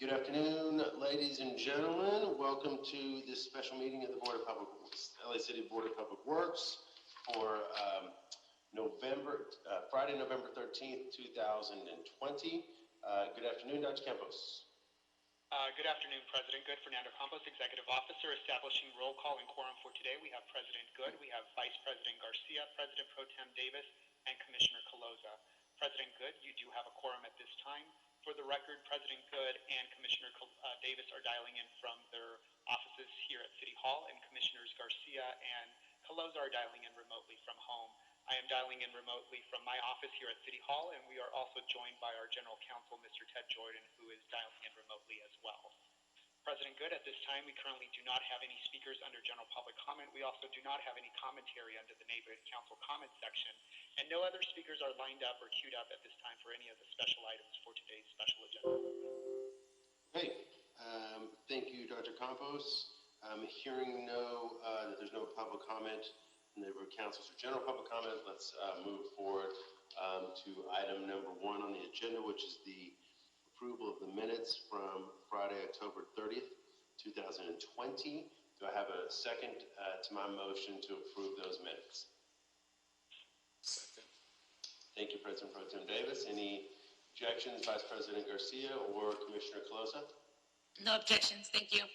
Good afternoon, ladies and gentlemen. Welcome to this special meeting of the Board of Public Works, LA City Board of Public Works for Friday, November 13th, 2020. Good afternoon, Dr. Campos. Good afternoon, President Good. Fernando Campos, Executive Officer, establishing roll call and quorum for today. We have President Good, we have Vice President Garcia, President Pro Tem Davis, and Commissioner Caloza. President Good, you do have a quorum at this time. For the record, President Good and Commissioner Davis are dialing in from their offices here at City Hall, and Commissioners Garcia and Caloza are dialing in remotely from home. I am dialing in remotely from my office here at City Hall, and we are also joined by our General Counsel, Mr. Ted Jordan, who is dialing in remotely as well. President Good, at this time, we currently do not have any speakers under general public comment. We also do not have any commentary under the Neighborhood Council comment section, and no other speakers are lined up or queued up at this time for any of the special items for today's special agenda. Okay, thank you, Dr. Campos. Hearing that there's no public comment, Neighborhood Councils or general public comment, let's move forward to item number 1 on the agenda, which is the approval of the minutes from Friday, October 30th, 2020. Do I have a second to my motion to approve those minutes? Second. Thank you, President Pro Tem Davis. Any objections, Vice President Garcia or Commissioner Caloza? No objections, thank you.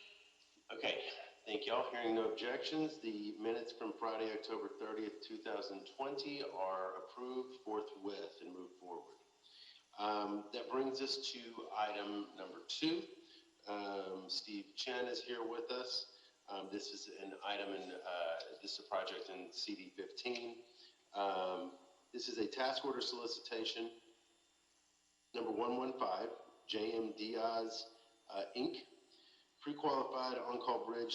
Okay, thank y'all. Hearing no objections, the minutes from Friday, October 30th, 2020 are approved forthwith and move forward. That brings us to item number 2. Steve Chen is here with us. This is an item in, this is a project in CD 15. This is a task order solicitation, number 115, JM Diaz, Inc., pre-qualified on-call bridge,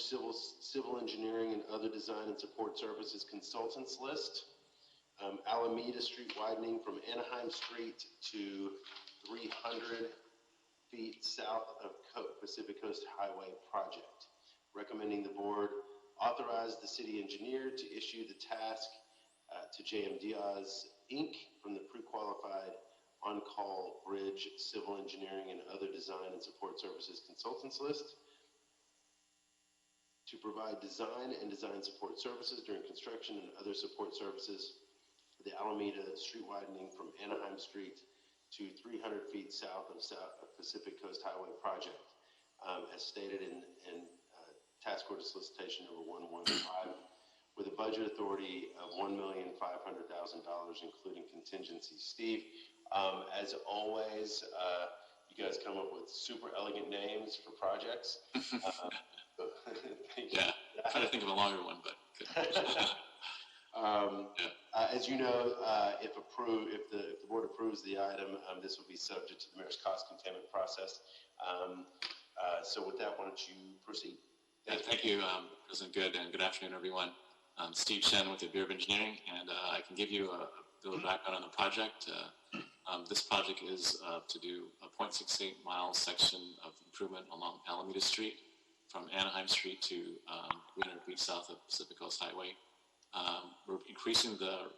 civil engineering and other design and support services consultants list. Alameda Street widening from Anaheim Street to 300 feet south of Pacific Coast Highway project. Recommending the board authorize the city engineer to issue the task to JM Diaz, Inc. from the pre-qualified on-call bridge, civil engineering and other design and support services consultants list to provide design and design support services during construction and other support services for the Alameda Street widening from Anaheim Street to 300 feet south of Pacific Coast Highway project, as stated in task order solicitation number 115, with a budget authority of $1,500,000, including contingency. Steve, as always, you guys come up with super elegant names for projects. Yeah, trying to think of a longer one, but good. As you know, if the board approves the item, this will be subject to the mayor's cost containment process. So with that, why don't you proceed? Thank you, President Good, and good afternoon, everyone. I'm Steve Chen with the Bureau of Engineering, and I can give you a little background on the project. This project is to do a 0.68 mile section of improvement along Alameda Street from Anaheim Street to 300 feet south of Pacific Coast Highway. We're increasing the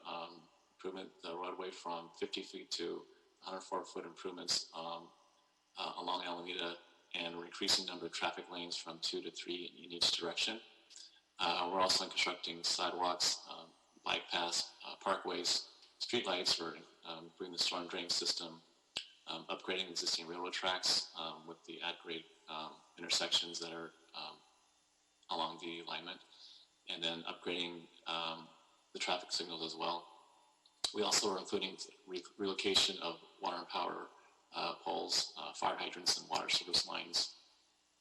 improvement, the roadway from 50 feet to 104-foot improvements along Alameda, and we're increasing the number of traffic lanes from 2 to 3 in each direction. We're also constructing sidewalks, bike paths, parkways, streetlights for improving the storm drain system, upgrading existing railroad tracks with the at-grade intersections that are along the alignment, and then upgrading the traffic signals as well. We also are including relocation of water and power poles, fire hydrants, and water service lines.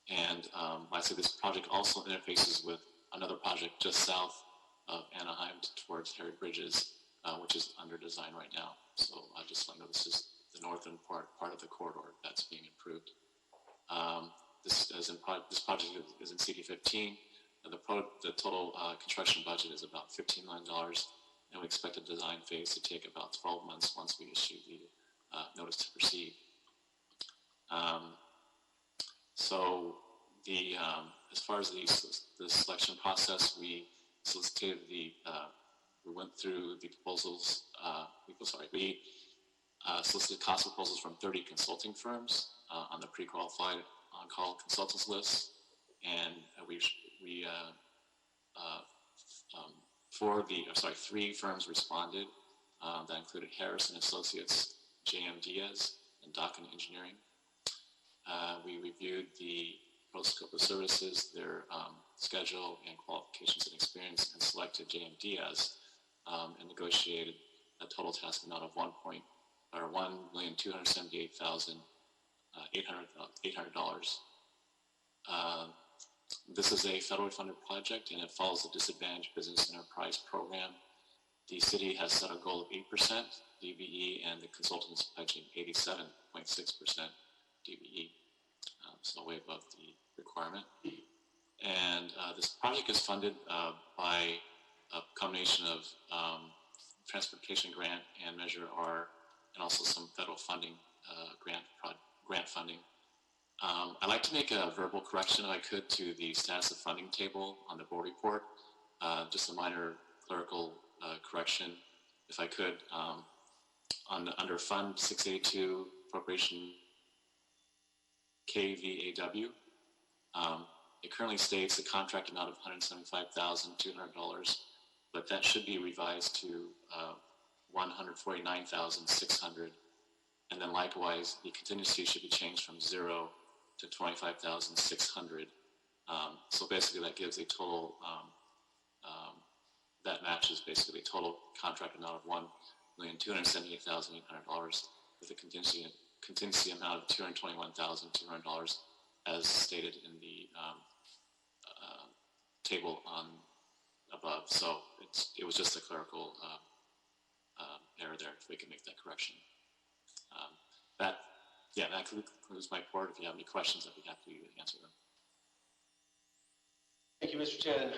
And lastly, this project also interfaces with another project just south of Anaheim towards Harry Bridges, which is under design right now. So I just want to know this is the northern part of the corridor that's being improved. This project is in CD 15. And the total construction budget is about $15 million, and we expect the design phase to take about 12 months once we issue the notice to proceed. As far as the selection process, we solicited we went through the proposals. We solicited cost proposals from 30 consulting firms on the pre-qualified on-call consultants list, and three firms responded. That included Harris and Associates, JM Diaz, and Dockin Engineering. We reviewed the total scope of services, their schedule and qualifications and experience, and selected JM Diaz and negotiated a total task amount of $1,278,800. This is a federally funded project, and it follows the Disadvantaged Business Enterprise Program. The city has set a goal of 8% DBE, and the consultant is pledging 87.6% DBE, so way above the requirement. And this project is funded by a combination of transportation grant and Measure R, and also some federal funding, grant funding. I'd like to make a verbal correction, if I could, to the status of funding table on the board report. Just a minor clerical correction, if I could. Under Fund 682, Appropriation KVAW, it currently states a contract amount of $175,200, but that should be revised to $149,600, and then likewise the contingency should be changed from 0 to $25,600. So basically that gives a total that matches basically a total contract amount of $1,278,800 with a contingency amount of $221,200 as stated in the table on above. So it was just a clerical error there, if we can make that correction. That concludes my report. If you have any questions, I'd be happy to answer them. Thank you, Mr. Chen.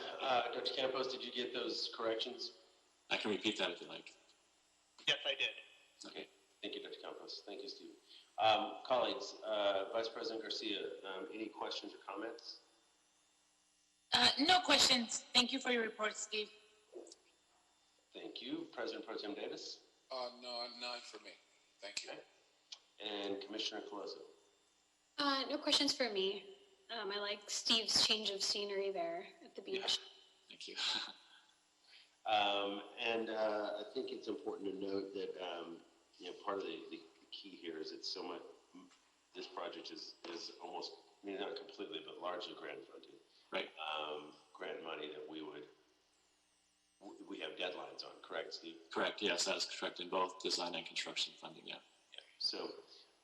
Dr. Campos, did you get those corrections? I can repeat that if you like. Yes, I did. Okay. Thank you, Dr. Campos. Thank you, Steve. Colleagues, Vice President Garcia, any questions or comments? No questions. Thank you for your report, Steve. Thank you. President Pro Tem Davis? No, none for me. Thank you. Okay. And Commissioner Coloso? No questions for me. I like Steve's change of scenery there at the beach. Yeah. Thank you. I think it's important to note that part of the key here is it's so much. This project is almost, not completely, but largely grant funded. Right. Grant money that we have deadlines on. Correct, Steve? Correct. Yes, that is correct in both design and construction funding. Yeah. So,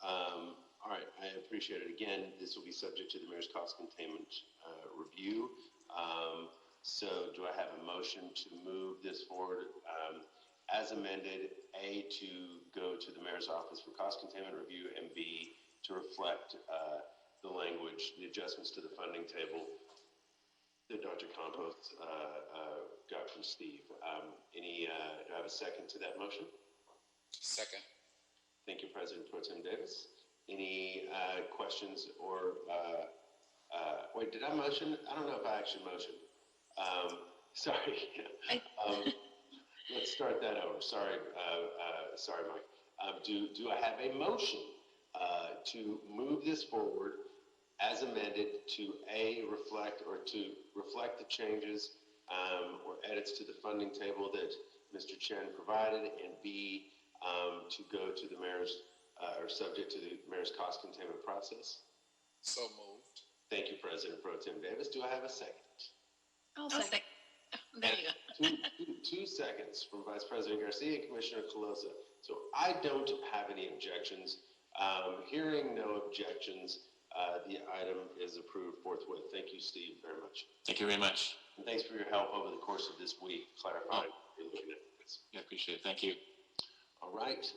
all right, I appreciate it. Again, this will be subject to the mayor's cost containment review. So do I have a motion to move this forward as amended, A, to go to the mayor's office for cost containment review, and B, to reflect the language, the adjustments to the funding table that Dr. Campos got from Steve. Do I have a second to that motion? Second. Thank you, President Pro Tem Davis. Any questions or, wait, did I motion? I don't know if I actually motioned. Sorry. Let's start that over. Sorry, Mike. Do I have a motion to move this forward as amended to reflect the changes or edits to the funding table that Mr. Chen provided, and B, to go to the mayor's or subject to the mayor's cost containment process? So moved. Thank you, President Pro Tem Davis. Do I have a second? I'll second. There you go. Two seconds from Vice President Garcia and Commissioner Colosa. So I don't have any objections. Hearing no objections, the item is approved forthwith. Thank you, Steve, very much. Thank you very much. And thanks for your help over the course of this week, clarifying what you're looking at this. Yeah, appreciate it. Thank you. All right.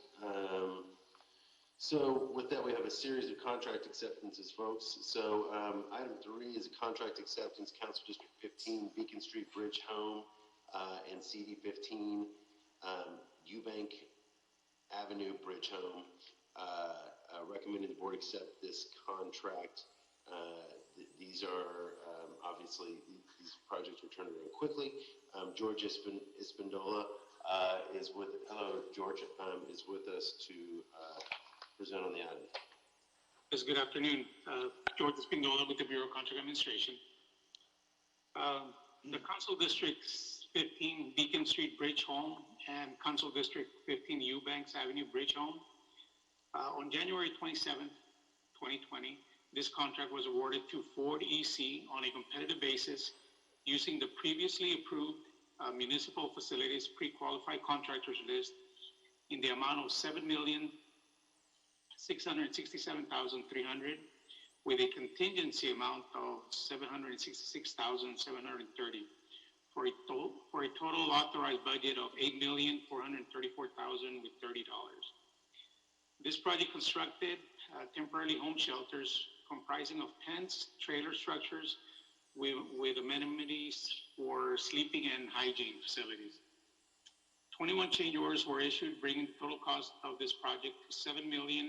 So with that, we have a series of contract acceptances, folks. So item 3 is a contract acceptance, Council District 15, Beacon Street Bridge Home, and CD 15, Eubank Avenue Bridge Home. Recommending the board accept this contract. These are obviously, these projects were turned around quickly. George Espindola is with, hello, George, is with us to present on the item. Yes, good afternoon. George Espinola with the Bureau of Contract Administration. The Council District 15 Beacon Street Bridge Home and Council District 15 Eubanks Avenue Bridge Home. On January 27th, 2020, this contract was awarded to Ford EC on a competitive basis using the previously approved municipal facilities pre-qualified contractors list in the amount of $7,667,300 with a contingency amount of $766,730 for a total authorized budget of $8,434,030. This project constructed temporary home shelters comprising of tents, trailer structures with amenities for sleeping and hygiene facilities. 21 change orders were issued, bringing the total cost of this project to $7,828,160.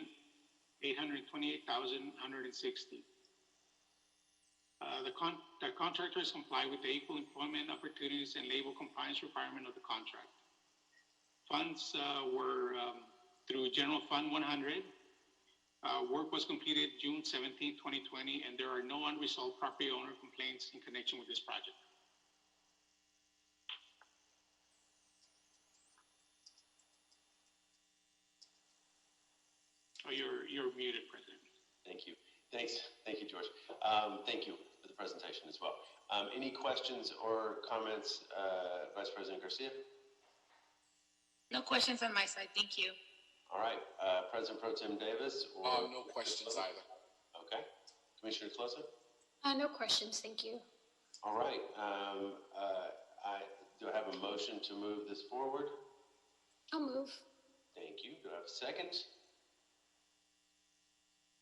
The contractors comply with the equal employment opportunities and labor compliance requirement of the contract. Funds were through General Fund 100. Work was completed June 17, 2020, and there are no unresolved property owner complaints in connection with this project. Oh, you're muted, President. Thank you. Thank you, George. Thank you for the presentation as well. Any questions or comments, Vice President Garcia? No questions on my side. Thank you. All right, President Pro Tem Davis? Or No questions either. Okay. Commissioner Closa? No questions, thank you. All right. Do I have a motion to move this forward? I'll move. Thank you. Do I have a second?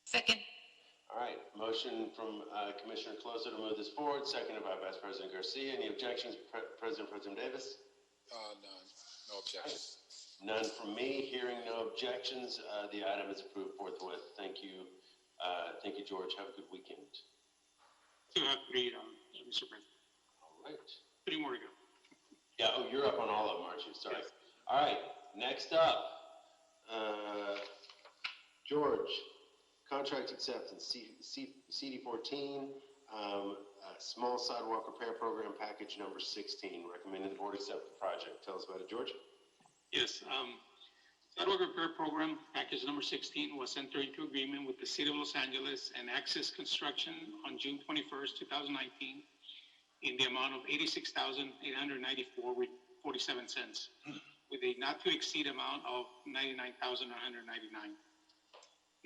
Second. All right. Motion from Commissioner Closa to move this forward, seconded by Vice President Garcia. Any objections, President Pro Tem Davis? None. No objections. None from me. Hearing no objections, the item is approved forthwith. Thank you. Thank you, George. Have a good weekend. You have three, Mr. President. All right. 3 more to go. Yeah, oh, you're up on all of them, aren't you? Sorry. Yes. All right, next up, George, contract acceptance, CD14, small sidewalk repair program package number 16. Recommending the board accept the project. Tell us about it, George. Yes, sidewalk repair program package number 16 was entered into agreement with the City of Los Angeles and Access Construction on June 21st, 2019 in the amount of $86,894.47 with a not to exceed amount of $99,199.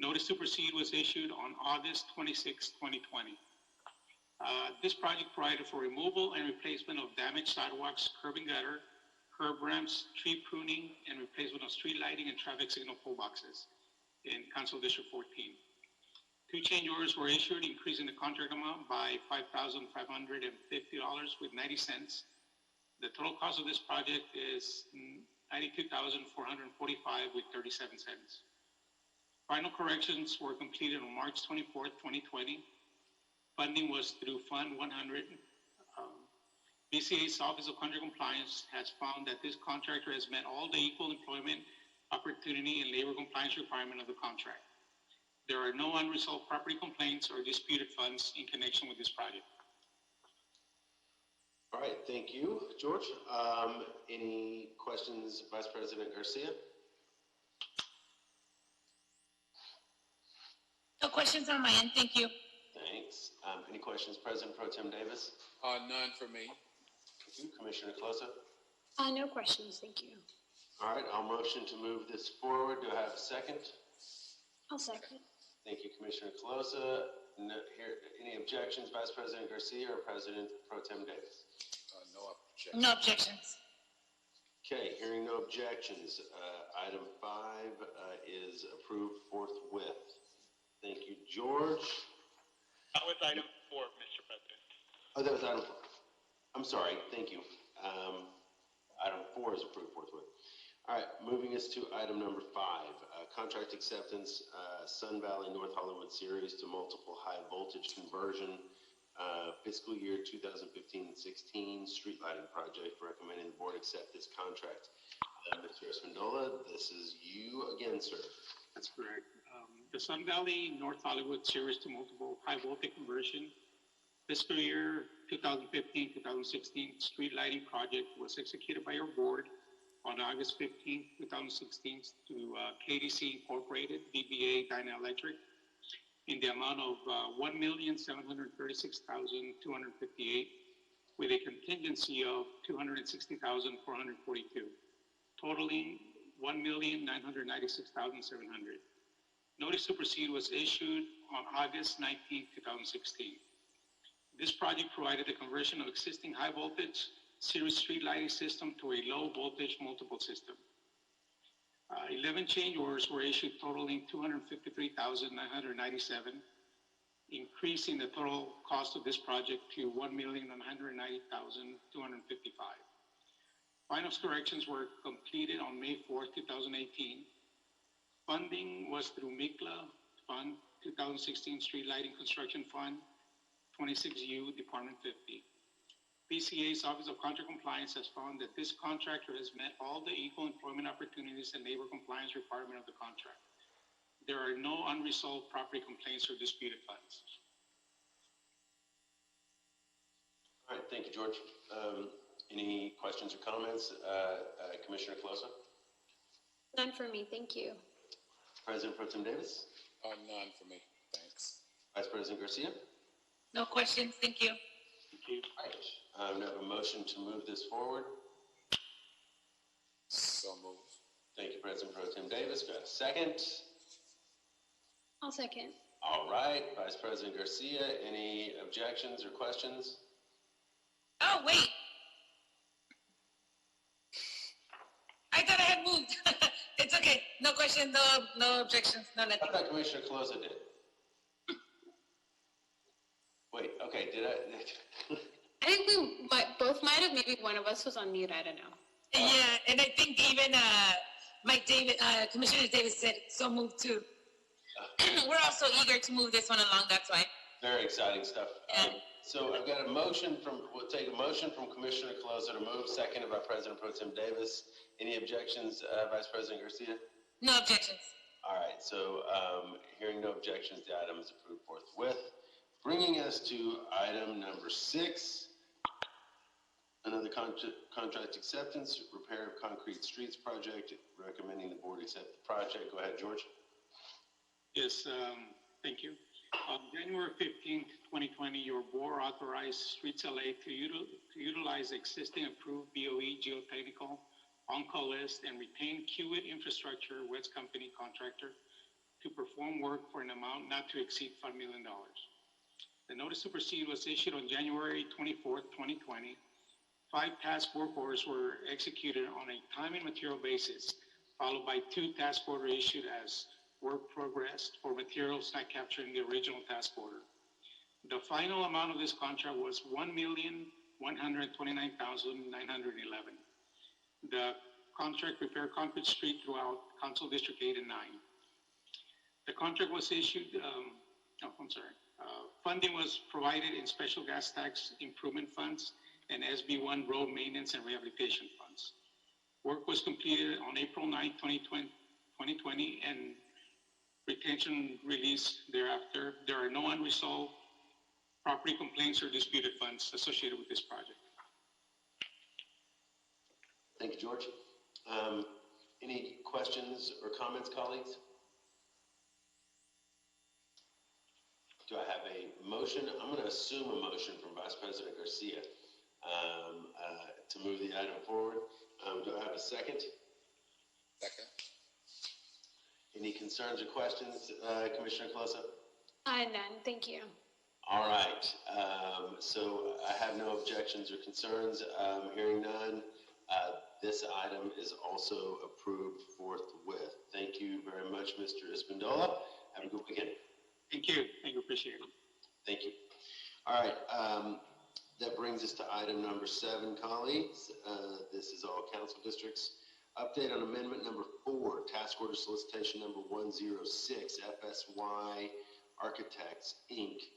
Notice to proceed was issued on August 26, 2020. This project provided for removal and replacement of damaged sidewalks, curb and gutter, curb ramps, tree pruning, and replacement of street lighting and traffic signal pole boxes in Council District 14. 2 change orders were issued, increasing the contract amount by $5,550 with 90 cents. The total cost of this project is $92,445 with 37 cents. Final corrections were completed on March 24th, 2020. Funding was through Fund 100. BCA's Office of Contract Compliance has found that this contractor has met all the equal employment opportunity and labor compliance requirement of the contract. There are no unresolved property complaints or disputed funds in connection with this project. All right, thank you, George. Any questions, Vice President Garcia? No questions on my end. Thank you. Thanks. Any questions, President Pro Tem Davis? None for me. Thank you, Commissioner Closa. No questions, thank you. All right, I'll motion to move this forward. Do I have a second? I'll second. Thank you, Commissioner Closa. Any objections, Vice President Garcia or President Pro Tem Davis? No objections. No objections. Okay, hearing no objections, item 5 is approved forthwith. Thank you, George. That was item 4, Mr. President. Oh, that was item 4. I'm sorry, thank you. Item 4 is approved forthwith. All right, moving us to item number 5, contract acceptance, Sun Valley North Hollywood Series to multiple high voltage conversion, fiscal year 2015-16 street lighting project. Recommending the board accept this contract. Mr. Espinola, this is you again, sir. That's correct. The Sun Valley North Hollywood Series to Multiple High Voltage Conversion Fiscal Year 2015-2016 Street Lighting Project was executed by our board on August 15, 2016 to KDC Incorporated, DBA Dynaelectric, in the amount of $1,736,258 with a contingency of $260,442, totaling $1,996,700. Notice to proceed was issued on August 19, 2016. This project provided the conversion of existing high voltage series street lighting system to a low voltage multiple system. 11 change orders were issued totaling $253,997, increasing the total cost of this project to $1,190,255. Final corrections were completed on May 4, 2018. Funding was through MICLA Fund 2016 Street Lighting Construction Fund 26U Department 50. PCA's Office of Contract Compliance has found that this contractor has met all the equal employment opportunities and labor compliance requirement of the contract. There are no unresolved property complaints or disputed funds. All right, thank you, George. Any questions or comments? Commissioner Closa? None for me, thank you. President Pro Tem Davis? None for me, thanks. Vice President Garcia? No questions, thank you. Thank you. All right, we have a motion to move this forward. So move. Thank you, President Pro Tem Davis. Got a second? I'll second. All right, Vice President Garcia, any objections or questions? Oh, wait. I thought I had moved. It's okay. No questions, no objections, no nothing. I thought Commissioner Closa did. Wait, okay, did I? I think we both might have, maybe one of us was on mute, I don't know. Yeah, and I think even Commissioner Davis said so moved too. We're also eager to move this one along, that's why. Very exciting stuff. Yeah. So I've got a motion we'll take a motion from Commissioner Closa to move, seconded by President Pro Tem Davis. Any objections, Vice President Garcia? No objections. All right, so hearing no objections, the item is approved forthwith. Bringing us to item number 6, another contract acceptance, repair of concrete streets project, recommending the board accept the project. Go ahead, George. Yes, thank you. On January 15th, 2020, your board authorized Streets LA to utilize existing approved BOE geotechnical on-call list and retain Kiewit Infrastructure West Company contractor to perform work for an amount not to exceed $5 million. The notice to proceed was issued on January 24th, 2020. 5 task work orders were executed on a time and material basis, followed by 2 task orders issued as work progressed for materials not capturing the original task order. The final amount of this contract was $1,129,911. The contract repair concrete street throughout Council District 8 and 9. The contract was issued, funding was provided in special gas tax improvement funds and SB1 road maintenance and rehabilitation funds. Work was completed on April 9, 2020, and retention release thereafter. There are no unresolved property complaints or disputed funds associated with this project. Thank you, George. Any questions or comments, colleagues? Do I have a motion? I'm going to assume a motion from Vice President Garcia to move the item forward. Do I have a second? Second. Any concerns or questions, Commissioner Closa? None, thank you. All right. So I have no objections or concerns. Hearing none, this item is also approved forthwith. Thank you very much, Mr. Espindola. Have a good weekend. Thank you. Appreciate it. Thank you. All right. That brings us to item number 7, colleagues. This is all council districts. Update on amendment number 4, task order solicitation number 106, FSY Architects, Inc.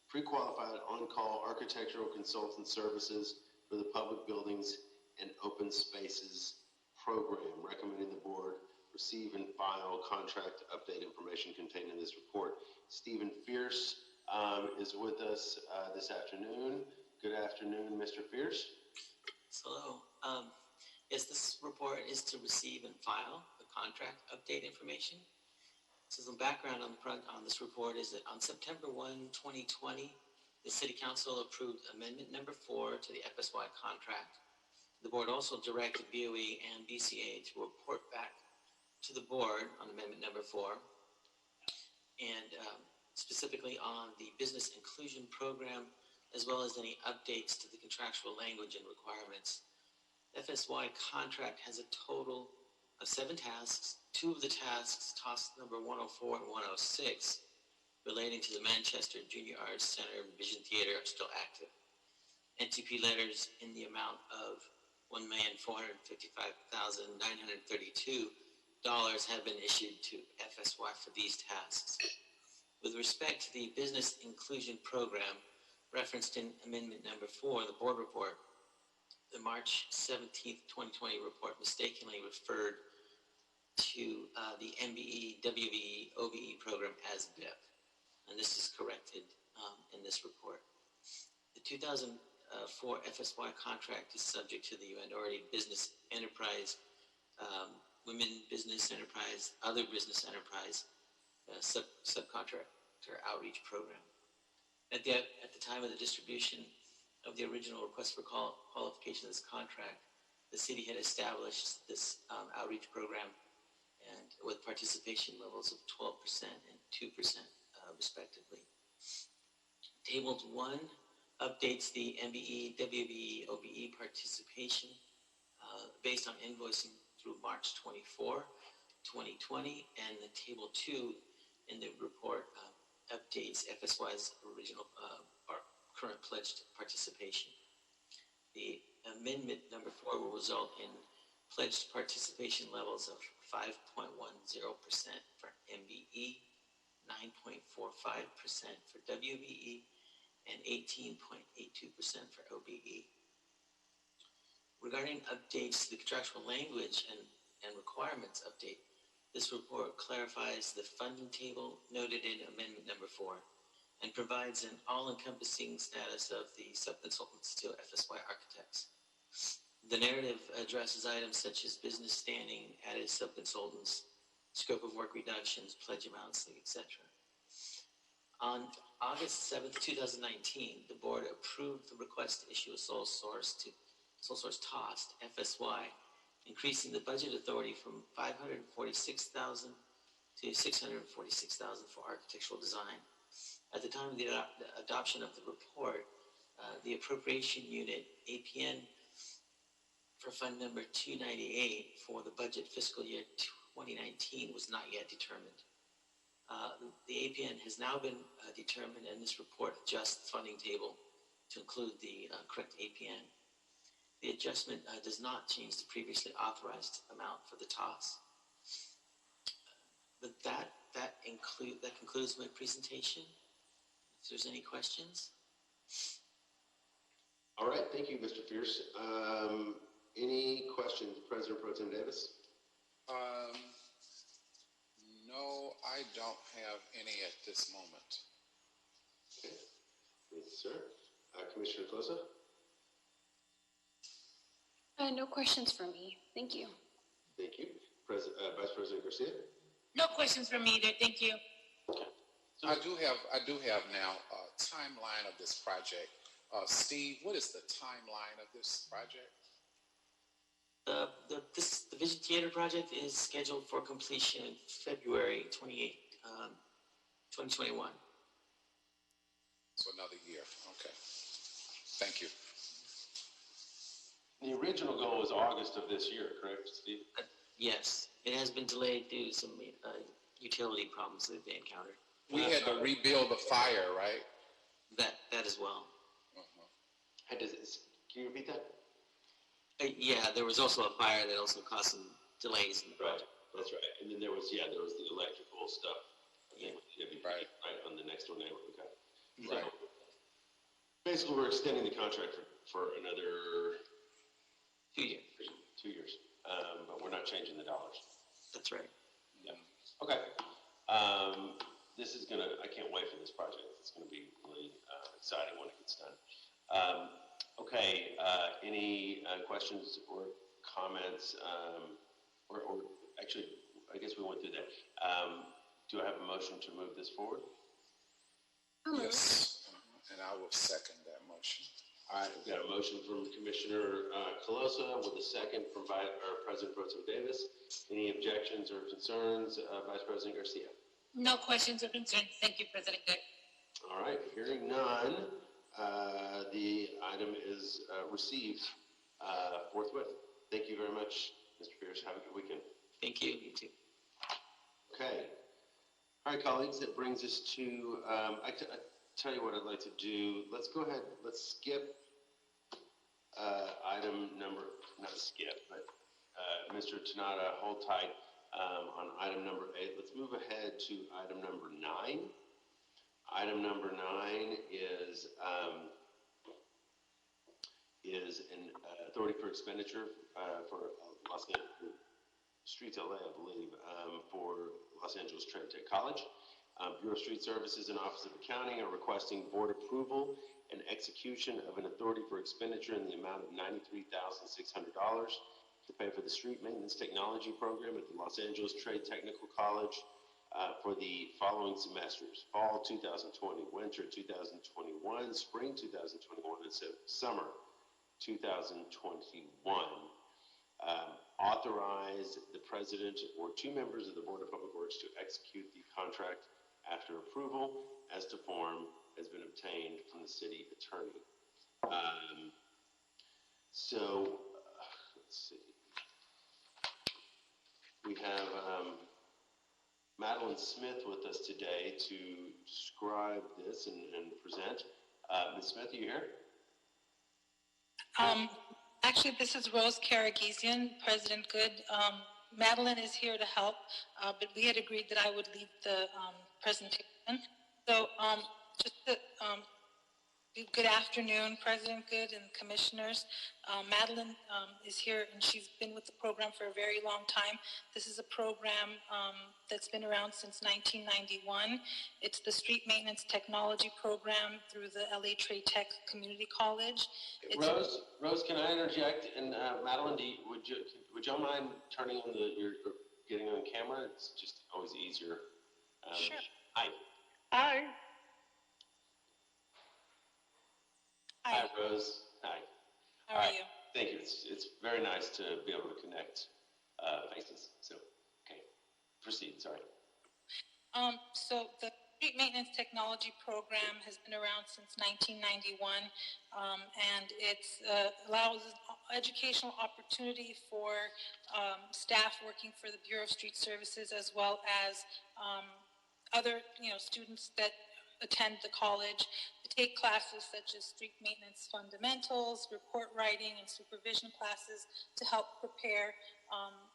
Pre-qualified on-call architectural consultant services for the Public Buildings and Open Spaces program. Recommending the board receive and file contract update information contained in this report. Stephen Fierce is with us this afternoon. Good afternoon, Mr. Fierce. Hello. Yes, this report is to receive and file the contract update information. So some background on this report is that on September 1, 2020, the City Council approved Amendment Number 4 to the FSY contract. The board also directed BOE and BCA to report back to the board on Amendment Number 4 and specifically on the business inclusion program, as well as any updates to the contractual language and requirements. The FSY contract has a total of 7 tasks. 2 of the tasks, task number 104 and 106, relating to the Manchester Junior Arts Center and Vision Theater, are still active. NTP letters in the amount of $1,455,932 have been issued to FSY for these tasks. With respect to the business inclusion program referenced in Amendment Number 4, the board report, the March 17th, 2020 report mistakenly referred to the MBE, WBE, OBE program as BIP, and this is corrected in this report. The 2004 FSY contract is subject to the Minority Business Enterprise, Women Business Enterprise, Other Business Enterprise subcontractor outreach program. At the time of the distribution of the original request for qualification of this contract, the city had established this outreach program and with participation levels of 12% and 2% respectively. Table 1 updates the MBE, WBE, OBE participation based on invoicing through March 24, 2020, and the Table 2 in the report updates FSY's original or current pledged participation. The amendment number 4 will result in pledged participation levels of 5.10% for MBE, 9.45% for WBE, and 18.82% for OBE. Regarding updates to the contractual language and requirements update, this report clarifies the funding table noted in Amendment Number 4 and provides an all-encompassing status of the subconsultants to FSY Architects. The narrative addresses items such as business standing, added subconsultants, scope of work reductions, pledge amounts, etc. On August 7th, 2019, the board approved the request to issue a sole source TOST, FSY, increasing the budget authority from $546,000 to $646,000 for architectural design. At the time of the adoption of the report, the appropriation unit, APN, for fund number 298 for the budget fiscal year 2019 was not yet determined. The APN has now been determined, and this report adjusts the funding table to include the correct APN. The adjustment does not change the previously authorized amount for the TOS. But that concludes my presentation. If there's any questions. All right, thank you, Mr. Fierce. Any questions, President Pro Tem Davis? No, I don't have any at this moment. Okay, thank you, sir. Commissioner Closa? No questions for me. Thank you. Thank you. Vice President Garcia? No questions from me either. Thank you. I do have now a timeline of this project. Steve, what is the timeline of this project? The Vision Theater project is scheduled for completion in February 2021. So another year. Okay. Thank you. The original goal was August of this year, correct, Steve? Yes, it has been delayed due to some utility problems that they encountered. We had to rebuild the fire, right? That as well. Can you repeat that? Yeah, there was also a fire that also caused some delays in the project. That's right. And then there was the electrical stuff. I think Right. Right on the next one. Okay. Right. So basically, we're extending the contract for another 2 years. 2 years, but we're not changing the dollars. That's right. Okay. This is I can't wait for this project. It's gonna be really exciting when it gets done. Okay, any questions or comments? Or actually, I guess we went through that. Do I have a motion to move this forward? Yes, and I will second that motion. All right, we've got a motion from Commissioner Colosa with a second from President Pro Tem Davis. Any objections or concerns, Vice President Garcia? No questions or concerns. Thank you, President Good. All right, hearing none, the item is received forthwith. Thank you very much, Mr. Pierce. Have a good weekend. Thank you. You too. Okay. All right, colleagues, that brings us to, I tell you what I'd like to do. Let's go ahead, let's skip item number, not skip, but Mr. Tanada, hold tight on item number 8. Let's move ahead to item number 9. Item number 9 is an authority for expenditure for Los Angeles Streets LA, I believe, for Los Angeles Trade Tech College. Bureau of Street Services and Office of Accounting are requesting board approval and execution of an authority for expenditure in the amount of $93,600 to pay for the street maintenance technology program at the Los Angeles Trade Technical College for the following semesters: fall 2020, winter 2021, spring 2021, and summer 2021. Authorize the president or 2 members of the Board of Public Works to execute the contract after approval as to form has been obtained from the city attorney. Let's see. We have Madeline Smith with us today to describe this and present. Ms. Smith, are you here? Actually, this is Rose Karagizian, President Good. Madeline is here to help, but we had agreed that I would lead the presentation. So just to, good afternoon, President Good and commissioners. Madeline is here, and she's been with the program for a very long time. This is a program that's been around since 1991. It's the Street Maintenance Technology Program through the LA Trade Tech Community College. Rose, can I interject? And Madeline, would y'all mind turning on getting on camera? It's just always easier. Sure. Hi. Hi. Hi, Rose. Hi. How are you? Thank you. It's very nice to be able to connect faces. So, okay, proceed. Sorry. So the Street Maintenance Technology Program has been around since 1991, and it allows educational opportunity for staff working for the Bureau of Street Services, as well as other students that attend the college, to take classes such as street maintenance fundamentals, report writing, and supervision classes to help prepare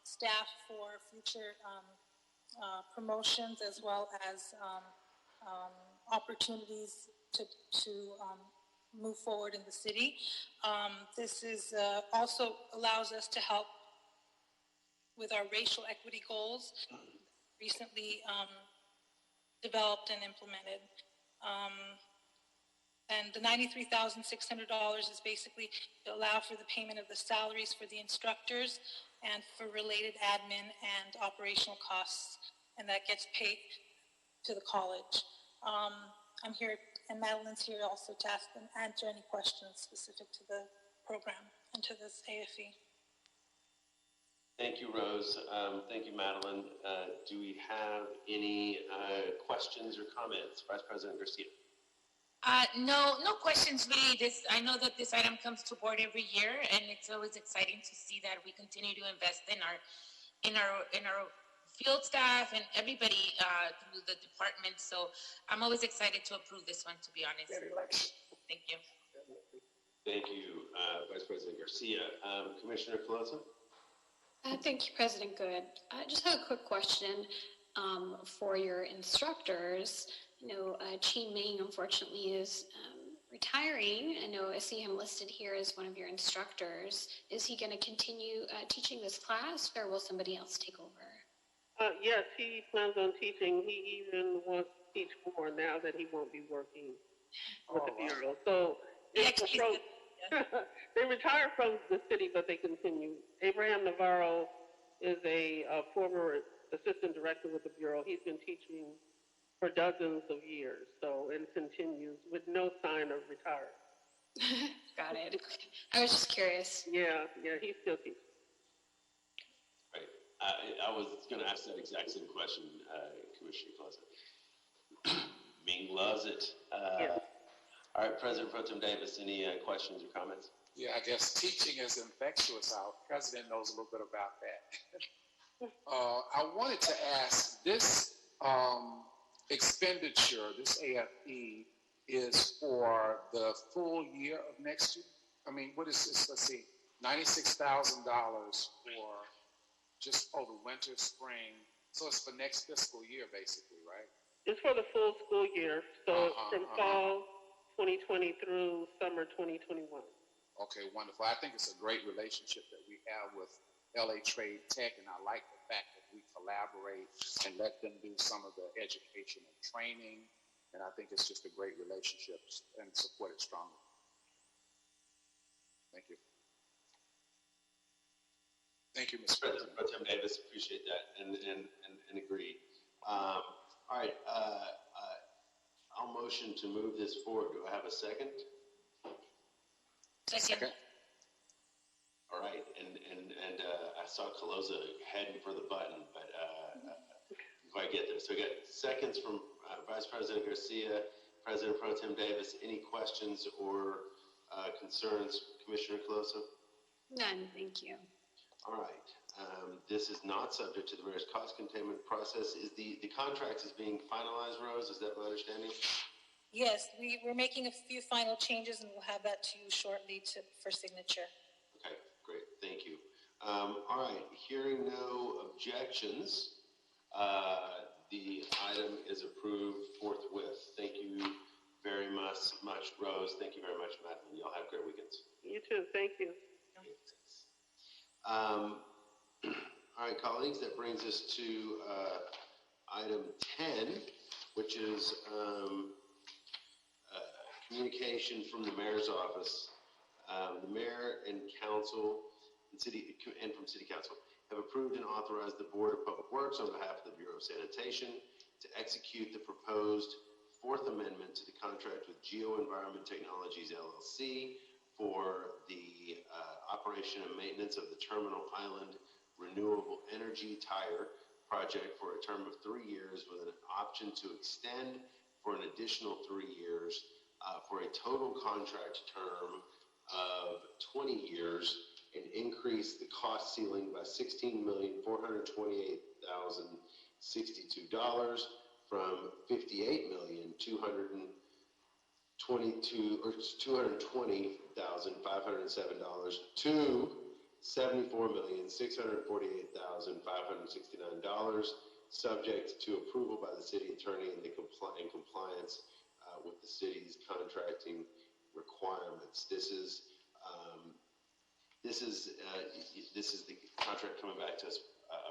staff for future promotions, as well as opportunities to move forward in the city. This is also allows us to help with our racial equity goals, recently developed and implemented. And the $93,600 is basically to allow for the payment of the salaries for the instructors and for related admin and operational costs, and that gets paid to the college. I'm here, and Madeline's here also to ask and answer any questions specific to the program and to this AFE. Thank you, Rose. Thank you, Madeline. Do we have any questions or comments? Vice President Garcia. No questions really. I know that this item comes to board every year, and it's always exciting to see that we continue to invest in our field staff and everybody through the department. So I'm always excited to approve this one, to be honest. Thank you. Thank you, Vice President Garcia. Commissioner Colosa. Thank you, President Good. I just have a quick question for your instructors. Cheen Ming, unfortunately, is retiring. I see him listed here as one of your instructors. Is he going to continue teaching this class, or will somebody else take over? Yes, he plans on teaching. He even wants to teach more now that he won't be working with the Bureau. So it's Actually, they retire from the city, but they continue. Abraham Navarro is a former assistant director with the Bureau. He's been teaching for dozens of years, so it continues with no sign of retiring. Got it. I was just curious. Yeah, he still teaches. Right. I was going to ask that exact same question, Commissioner Closet. Ming loves it. Yeah. All right, President Pro Tem Davis, any questions or comments? Yeah, I guess teaching is infectious. Our president knows a little bit about that. I wanted to ask, this expenditure, this AFE, is for the full year of next year? I mean, what is this? Let's see, $96,000 for just, the winter, spring. So it's for next fiscal year, basically, right? It's for the full school year, so it's from fall 2020 through summer 2021. Okay, wonderful. I think it's a great relationship that we have with LA Trade Tech, and I like the fact that we collaborate and let them do some of the education and training, and I think it's just a great relationship and support it strongly. Thank you. Thank you, Mr. President. Pro Tem Davis, appreciate that and agree. All right, I'll motion to move this forward. Do I have a second? Second. All right, and I saw Caloza heading for the button, but before I get there. So we got seconds from Vice President Garcia, President Pro Tem Davis. Any questions or concerns, Commissioner Caloza? None, thank you. All right. This is not subject to the various cost containment process. Is the contract is being finalized, Rose? Is that my understanding? Yes, we're making a few final changes, and we'll have that to you shortly for signature. Okay, great. Thank you. All right. Hearing no objections, the item is approved forthwith. Thank you very much, Rose. Thank you very much, Madeline. Y'all have great weekends. You too. Thank you. All right, colleagues, that brings us to item 10, which is communication from the mayor's office. The mayor and council and from city council have approved and authorized the Board of Public Works on behalf of the Bureau of Sanitation to execute the proposed Fourth Amendment to the contract with Geo-Environment Technologies, LLC, for the operation and maintenance of the Terminal Island Renewable Energy Tire project for a term of 3 years with an option to extend for an additional 3 years for a total contract term of 20 years and increase the cost ceiling by $16,428,062 from $58,220,507 to $74,648,569, subject to approval by the city attorney and in compliance with the city's contracting requirements. This is the contract coming back to us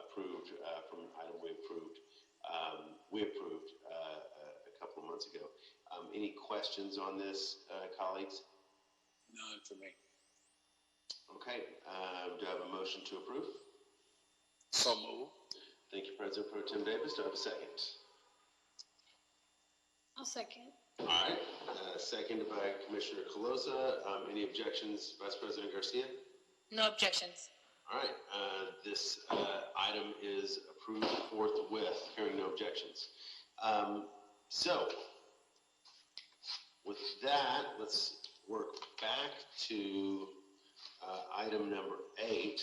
approved from an item we approved a couple of months ago. Any questions on this, colleagues? None for me. Okay. Do I have a motion to approve? So move. Thank you, President Pro Tem Davis. Do I have a second? I'll second. All right. Seconded by Commissioner Caloza. Any objections, Vice President Garcia? No objections. All right. This item is approved forthwith, hearing no objections. So, with that, let's work back to item number 8.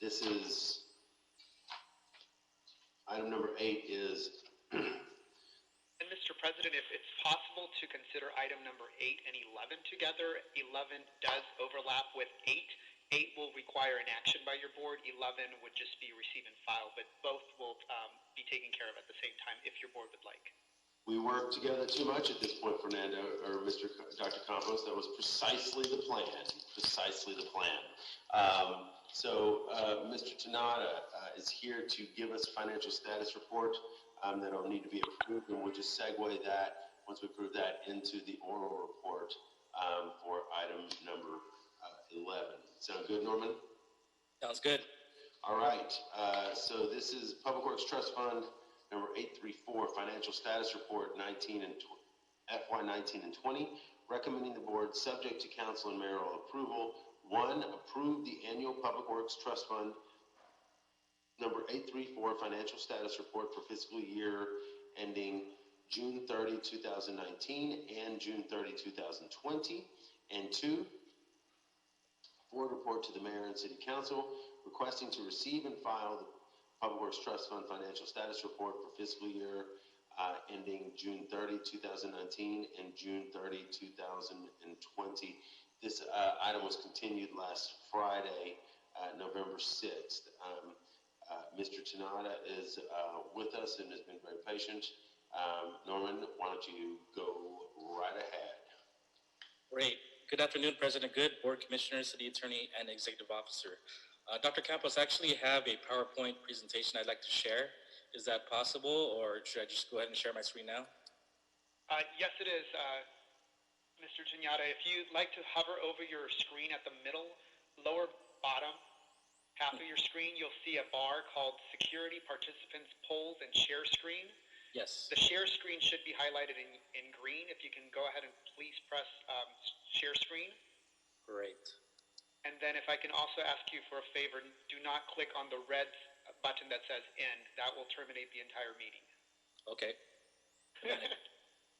This is, item number 8 is... And Mr. President, if it's possible to consider item number 8 and 11 together, 11 does overlap with 8. 8 will require an action by your board. 11 would just be receive and file, but both will be taken care of at the same time if your board would like. We work together too much at this point, Fernando, or Dr. Campos. That was precisely the plan. Precisely the plan. Mr. Tanada is here to give us a financial status report that'll need to be approved, and we'll just segue that, once we approve that, into the oral report for item number 11. Sound good, Norman? Sounds good. All right, so this is Public Works Trust Fund number 834, Financial Status Report 19 and FY 19 and 20, recommending the board, subject to council and mayoral approval, 1, approve the annual Public Works Trust Fund number 834 Financial Status Report for fiscal year ending June 30, 2019 and June 30, 2020, and 2, forward report to the mayor and city council requesting to receive and file the Public Works Trust Fund Financial Status Report for fiscal year ending June 30, 2019 and June 30, 2020. This item was continued last Friday, November 6th. Mr. Tanada is with us and has been very patient. Norman, why don't you go right ahead? Great. Good afternoon, President Good, Board Commissioner, City Attorney, and Executive Officer. Dr. Campos, I actually have a PowerPoint presentation I'd like to share. Is that possible, or should I just go ahead and share my screen now? Yes, it is. Mr. Tanada, if you'd like to hover over your screen at the middle, lower bottom half of your screen, you'll see a bar called Security, Participants, Polls, and Share Screen. Yes. The share screen should be highlighted in green. If you can go ahead and please press share screen. Great. And then if I can also ask you for a favor, do not click on the red button that says end. That will terminate the entire meeting. Okay.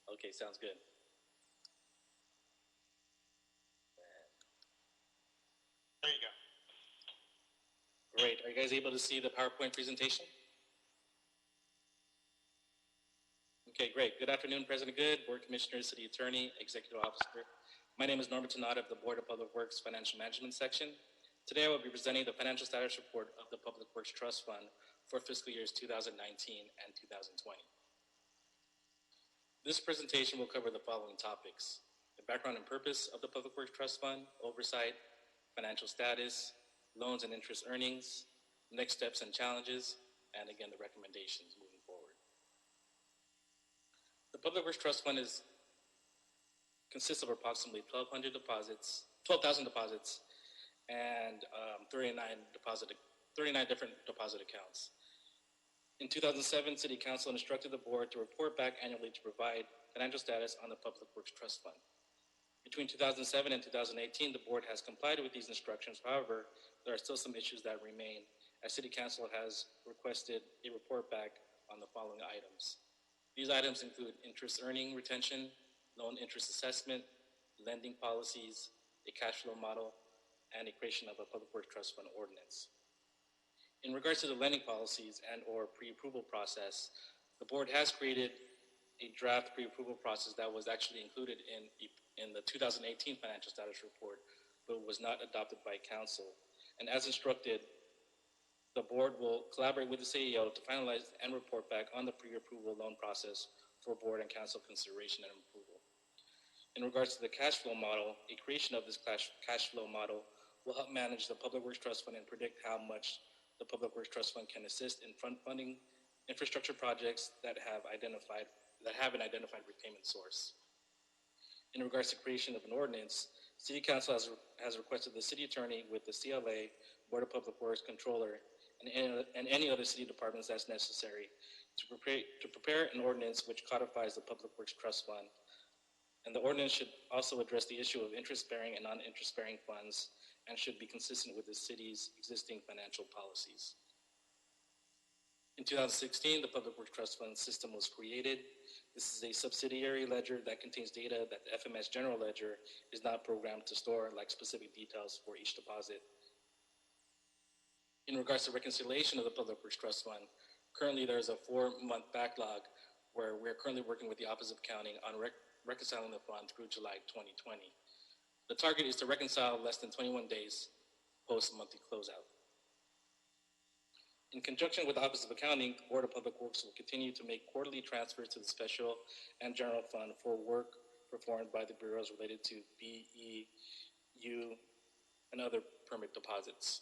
Okay, sounds good. There you go. Great. Are you guys able to see the PowerPoint presentation? Okay, great. Good afternoon, President Good, Board Commissioner, City Attorney, Executive Officer. My name is Norman Tanada of the Board of Public Works Financial Management Section. Today I will be presenting the financial status report of the Public Works Trust Fund for fiscal years 2019 and 2020. This presentation will cover the following topics: the background and purpose of the Public Works Trust Fund, oversight, financial status, loans and interest earnings, next steps and challenges, and again, the recommendations moving forward. The Public Works Trust Fund consists of approximately 12,000 deposits, and 39 different deposit accounts. In 2007, City Council instructed the board to report back annually to provide financial status on the Public Works Trust Fund. Between 2007 and 2018, the board has complied with these instructions. However, there are still some issues that remain, as City Council has requested a report back on the following items. These items include interest earning retention, loan interest assessment, lending policies, a cash flow model, and a creation of a Public Works Trust Fund ordinance. In regards to the lending policies and or pre-approval process, the board has created a draft pre-approval process that was actually included in the 2018 financial status report, but was not adopted by council. And as instructed, the board will collaborate with the CEO to finalize and report back on the pre-approval loan process for board and council consideration and approval. In regards to the cash flow model, a creation of this cash flow model will help manage the Public Works Trust Fund and predict how much the Public Works Trust Fund can assist in funding infrastructure projects that have an identified repayment source. In regards to creation of an ordinance, City Council has requested the City Attorney with the CLA, Board of Public Works Controller, and any other city departments that's necessary to prepare an ordinance which codifies the Public Works Trust Fund. And the ordinance should also address the issue of interest-bearing and non-interest-bearing funds and should be consistent with the city's existing financial policies. In 2016, the Public Works Trust Fund system was created. This is a subsidiary ledger that contains data that the FMS General Ledger is not programmed to store, like specific details for each deposit. In regards to reconciliation of the Public Works Trust Fund, currently there is a 4-month backlog where we're currently working with the Office of Accounting on reconciling the fund through July 2020. The target is to reconcile less than 21 days post-monthly closeout. In conjunction with the Office of Accounting, the Board of Public Works will continue to make quarterly transfers to the Special and General Fund for work performed by the bureaus related to BEU and other permit deposits.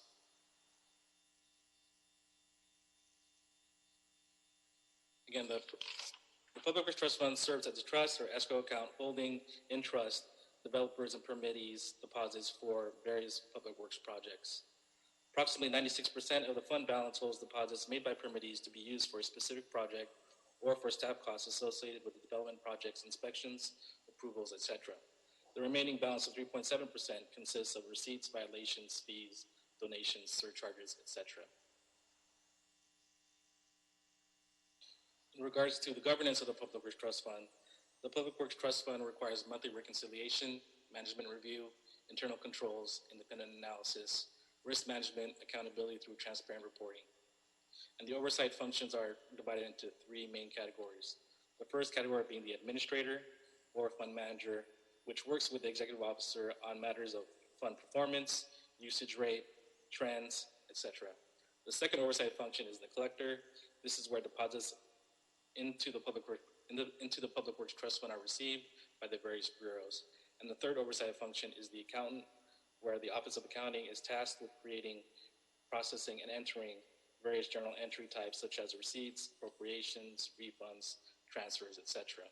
Again, the Public Works Trust Fund serves as a trust or escrow account holding in trust developers and permittees deposits for various public works projects. Approximately 96% of the fund balance holds deposits made by permittees to be used for a specific project or for staff costs associated with the development project's inspections, approvals, etc. The remaining balance of 3.7% consists of receipts, violations, fees, donations, surcharges, etc. In regards to the governance of the Public Works Trust Fund, the Public Works Trust Fund requires monthly reconciliation, management review, internal controls, independent analysis, risk management, accountability through transparent reporting. And the oversight functions are divided into three main categories. The first category being the administrator or fund manager, which works with the executive officer on matters of fund performance, usage rate, trends, etc. The second oversight function is the collector. This is where deposits into the Public Works Trust Fund are received by the various bureaus. And the third oversight function is the accountant, where the Office of Accounting is tasked with creating, processing, and entering various journal entry types such as receipts, appropriations, refunds, transfers, etc.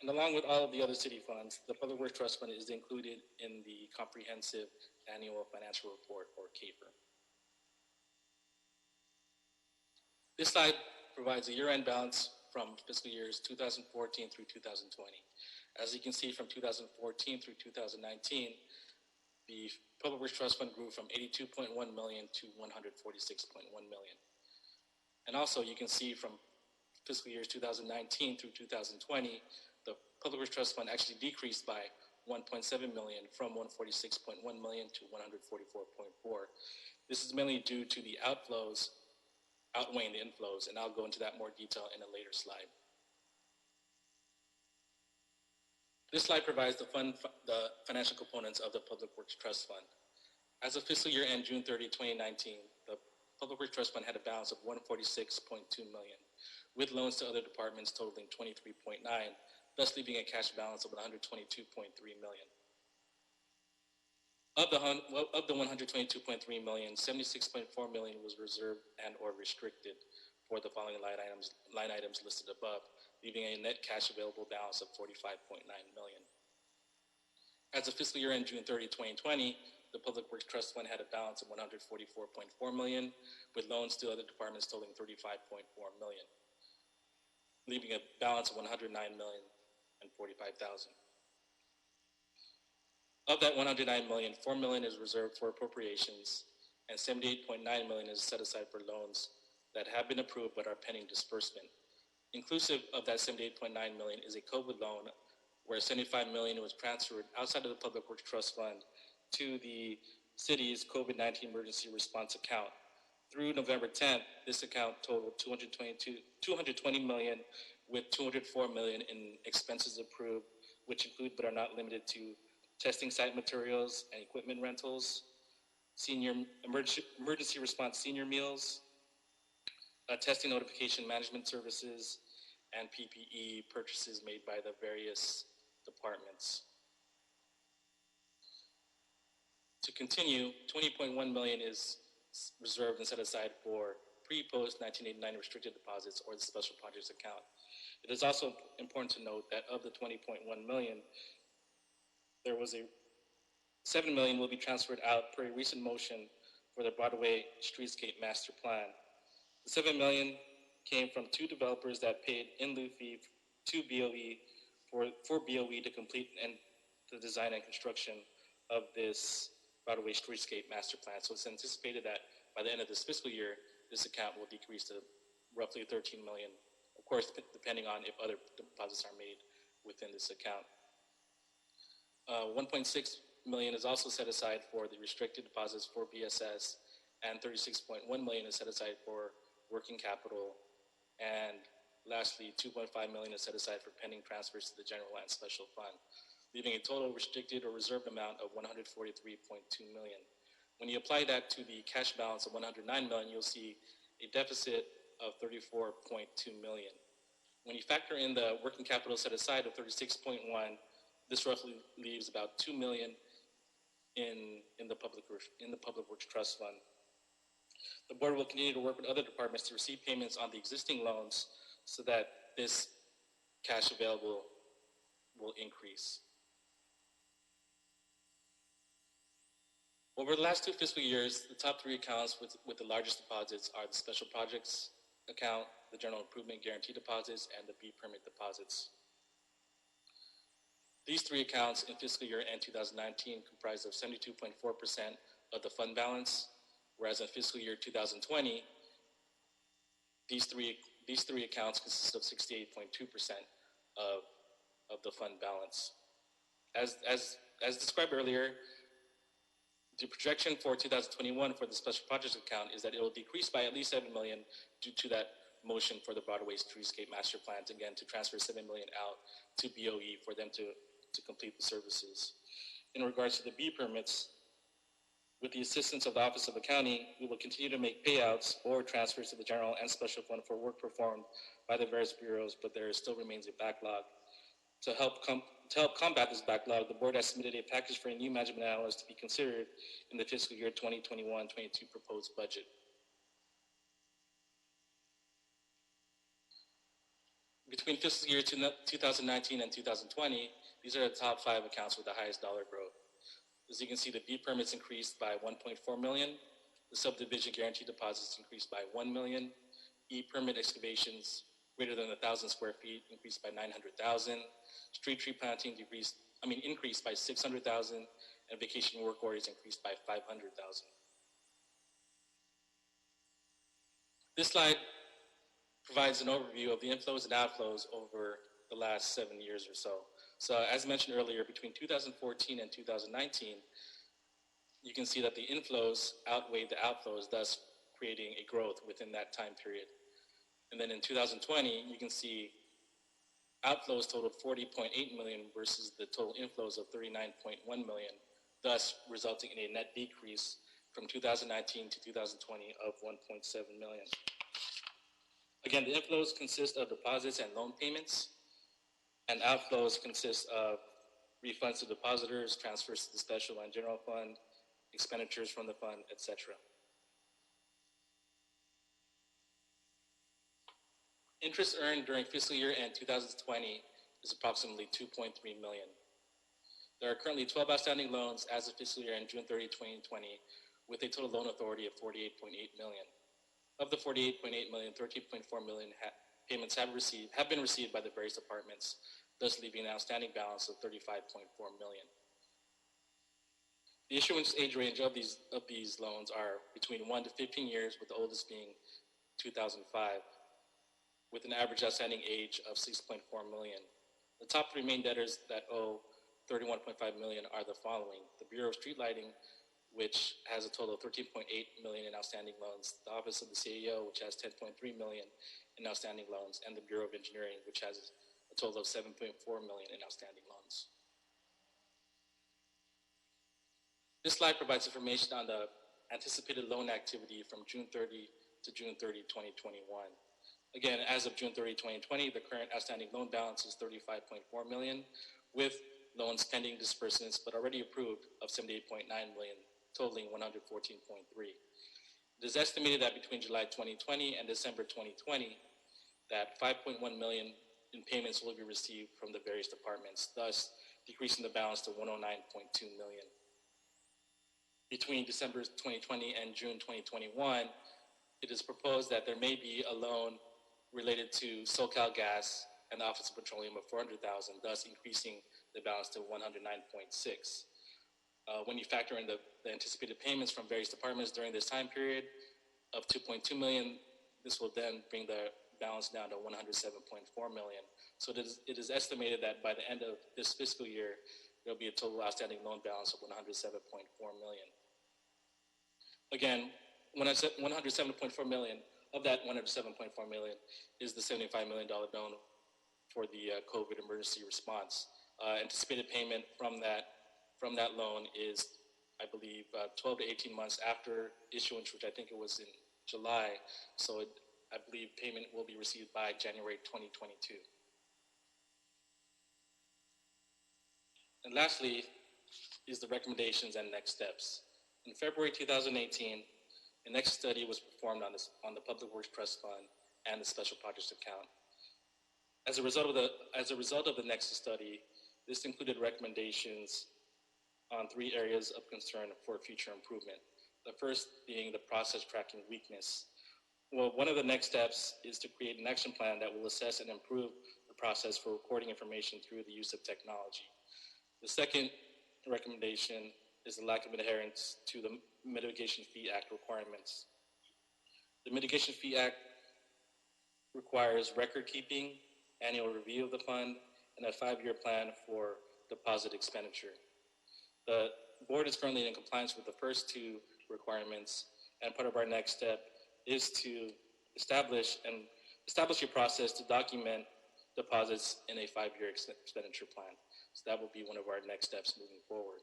And along with all of the other city funds, the Public Works Trust Fund is included in the Comprehensive Annual Financial Report, or CAFR. This slide provides a year-end balance from fiscal years 2014 through 2020. As you can see, from 2014 through 2019, the Public Works Trust Fund grew from $82.1 million to $146.1 million. And also, you can see from fiscal years 2019 through 2020, the Public Works Trust Fund actually decreased by $1.7 million from $146.1 million to $144.4. This is mainly due to the outflows outweighing the inflows, and I'll go into that more detail in a later slide. This slide provides the financial components of the Public Works Trust Fund. As of fiscal year end June 30, 2019, the Public Works Trust Fund had a balance of $146.2 million, with loans to other departments totaling $23.9, thus leaving a cash balance of $122.3 million. Of the $122.3 million, $76.4 million was reserved and or restricted for the following line items listed above, leaving a net cash available balance of $45.9 million. As of fiscal year end June 30, 2020, the Public Works Trust Fund had a balance of $144.4 million, with loans to other departments totaling $35.4 million, leaving a balance of $109 million and $45,000. Of that $109 million, $4 million is reserved for appropriations, and $78.9 million is set aside for loans that have been approved but are pending disbursement. Inclusive of that $78.9 million is a COVID loan where $75 million was transferred outside of the Public Works Trust Fund to the city's COVID-19 emergency response account. Through November 10th, this account totaled $220 million, with $204 million in expenses approved, which include but are not limited to testing site materials and equipment rentals, senior emergency response senior meals, testing notification management services, and PPE purchases made by the various departments. To continue, $20.1 million is reserved and set aside for pre-post 1989 restricted deposits, or the special projects account. It is also important to note that of the $20.1 million, there was $7 million will be transferred out per a recent motion for the Broadway Streetscape Master Plan. The $7 million came from two developers that paid in lieu fee to BOE for BOE to complete the design and construction of this Broadway Streetscape Master Plan. So it's anticipated that by the end of this fiscal year, this account will decrease to roughly $13 million, of course, depending on if other deposits are made within this account. $1.6 million is also set aside for the restricted deposits for BSS, and $36.1 million is set aside for working capital, and lastly, $2.5 million is set aside for pending transfers to the general and special fund, leaving a total restricted or reserved amount of $143.2 million. When you apply that to the cash balance of $109 million, you'll see a deficit of $34.2 million. When you factor in the working capital set aside of $36.1, this roughly leaves about $2 million in the Public Works Trust Fund. The board will continue to work with other departments to receive payments on the existing loans so that this cash available will increase. Over the last 2 fiscal years, the top 3 accounts with the largest deposits are the Special Projects account, the General Improvement Guarantee deposits, and the B permit deposits. These 3 accounts in fiscal year end 2019 comprised of 72.4% of the fund balance, whereas in fiscal year 2020, these three accounts consist of 68.2% of the fund balance. As described earlier, the projection for 2021 for the Special Projects account is that it will decrease by at least $7 million due to that motion for the Broadway Streetscape Master Plans, again, to transfer $7 million out to BOE for them to complete the services. In regards to the B permits, with the assistance of the Office of Accounting, we will continue to make payouts or transfers to the general and special fund for work performed by the various bureaus, but there still remains a backlog. To help combat this backlog, the board has submitted a package for a new management analyst to be considered in the fiscal year 2021-22 proposed budget. Between fiscal year 2019 and 2020, these are the top 5 accounts with the highest dollar growth. As you can see, the B permits increased by 1.4 million. The subdivision guarantee deposits increased by 1 million. E permit excavations greater than 1,000 square feet increased by 900,000. Street tree planting increased by 600,000, and vacation work orders increased by 500,000. This slide provides an overview of the inflows and outflows over the last 7 years or so. So as mentioned earlier, between 2014 and 2019, you can see that the inflows outweighed the outflows, thus creating a growth within that time period. And then in 2020, you can see outflows totaled 40.8 million versus the total inflows of 39.1 million, thus resulting in a net decrease from 2019 to 2020 of 1.7 million. Again, the inflows consist of deposits and loan payments, and outflows consist of refunds to depositors, transfers to the special and general fund, expenditures from the fund, etc. Interest earned during fiscal year end 2020 is approximately 2.3 million. There are currently 12 outstanding loans as of fiscal year end June 30, 2020, with a total loan authority of 48.8 million. Of the 48.8 million, 13.4 million payments have been received by the various departments, thus leaving an outstanding balance of 35.4 million. The issuance age range of these loans are between 1 to 15 years, with the oldest being 2005, with an average outstanding age of 6.4 million. The top 3 main debtors that owe 31.5 million are the following: the Bureau of Street Lighting, which has a total of 13.8 million in outstanding loans, the Office of the CEO, which has 10.3 million in outstanding loans, and the Bureau of Engineering, which has a total of 7.4 million in outstanding loans. This slide provides information on the anticipated loan activity from June 30 to June 30, 2021. Again, as of June 30, 2020, the current outstanding loan balance is 35.4 million, with loans pending disbursements but already approved of 78.9 million, totaling 114.3. It is estimated that between July 2020 and December 2020, that 5.1 million in payments will be received from the various departments, thus decreasing the balance to 109.2 million. Between December 2020 and June 2021, it is proposed that there may be a loan related to SoCal Gas and the Office of Petroleum of 400,000, thus increasing the balance to 109.6. When you factor in the anticipated payments from various departments during this time period of 2.2 million, this will then bring the balance down to 107.4 million. So it is estimated that by the end of this fiscal year, there will be a total outstanding loan balance of 107.4 million. Again, 107.4 million, of that 107.4 million is the $75 million loan for the COVID emergency response. Anticipated payment from that loan is, I believe, 12 to 18 months after issuance, which I think it was in July. So I believe payment will be received by January 2022. And lastly is the recommendations and next steps. In February 2018, A next study was performed on the Public Works Trust Fund and the Special Projects account. As a result of the Nexus study, this included recommendations on 3 areas of concern for future improvement. The first being the process tracking weakness. Well, one of the next steps is to create an action plan that will assess and improve the process for recording information through the use of technology. The second recommendation is the lack of adherence to the Mitigation Fee Act requirements. The Mitigation Fee Act requires record keeping, annual review of the fund, and a 5-year plan for deposit expenditure. The board is currently in compliance with the first 2 requirements, and part of our next step is to establish a process to document deposits in a 5-year expenditure plan. So that will be one of our next steps moving forward.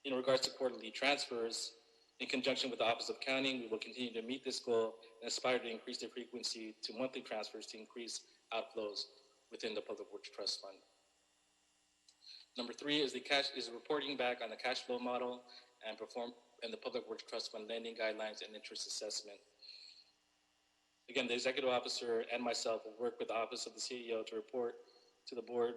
In regards to quarterly transfers, in conjunction with the Office of Accounting, we will continue to meet this goal and aspire to increase the frequency to monthly transfers to increase outflows within the Public Works Trust Fund. Number 3 is reporting back on the cash flow model and the Public Works Trust Fund lending guidelines and interest assessment. Again, the executive officer and myself will work with the Office of the CEO to report to the board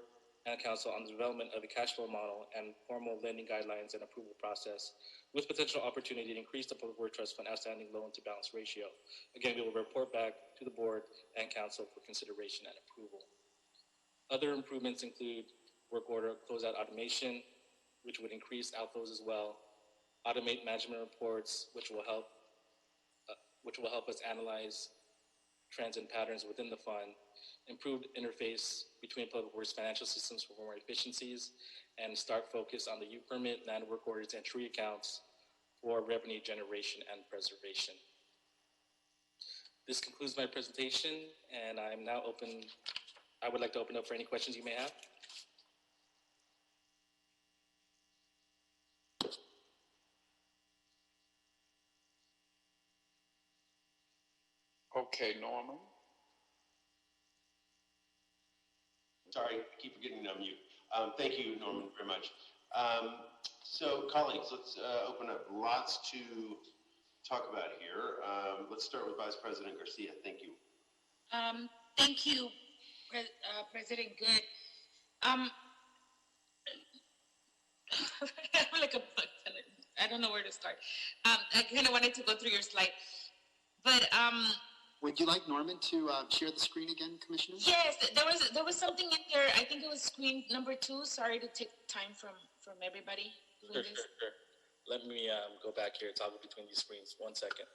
and council on the development of the cash flow model and formal lending guidelines and approval process, with potential opportunity to increase the Public Works Trust Fund outstanding loan to balance ratio. Again, we will report back to the board and council for consideration and approval. Other improvements include work order closeout automation, which would increase outflows as well, automate management reports, which will help us analyze trends and patterns within the fund, improved interface between Public Works financial systems for more efficiencies, and start focus on the U-permit, land work orders, and tree accounts for revenue generation and preservation. This concludes my presentation, and I would like to open up for any questions you may have. Okay, Norman. Sorry, I keep forgetting to unmute. Thank you, Norman, very much. So, colleagues, let's open up. Lots to talk about here. Let's start with Vice President Garcia. Thank you. Thank you, President Good. I'm like I don't know where to start. I kind of wanted to go through your slide, but would you like Norman to share the screen again, Commissioner? Yes, there was something in there. I think it was screen number 2. Sorry to take time from everybody. Sure. Let me go back here, toggle between these screens. 1 second.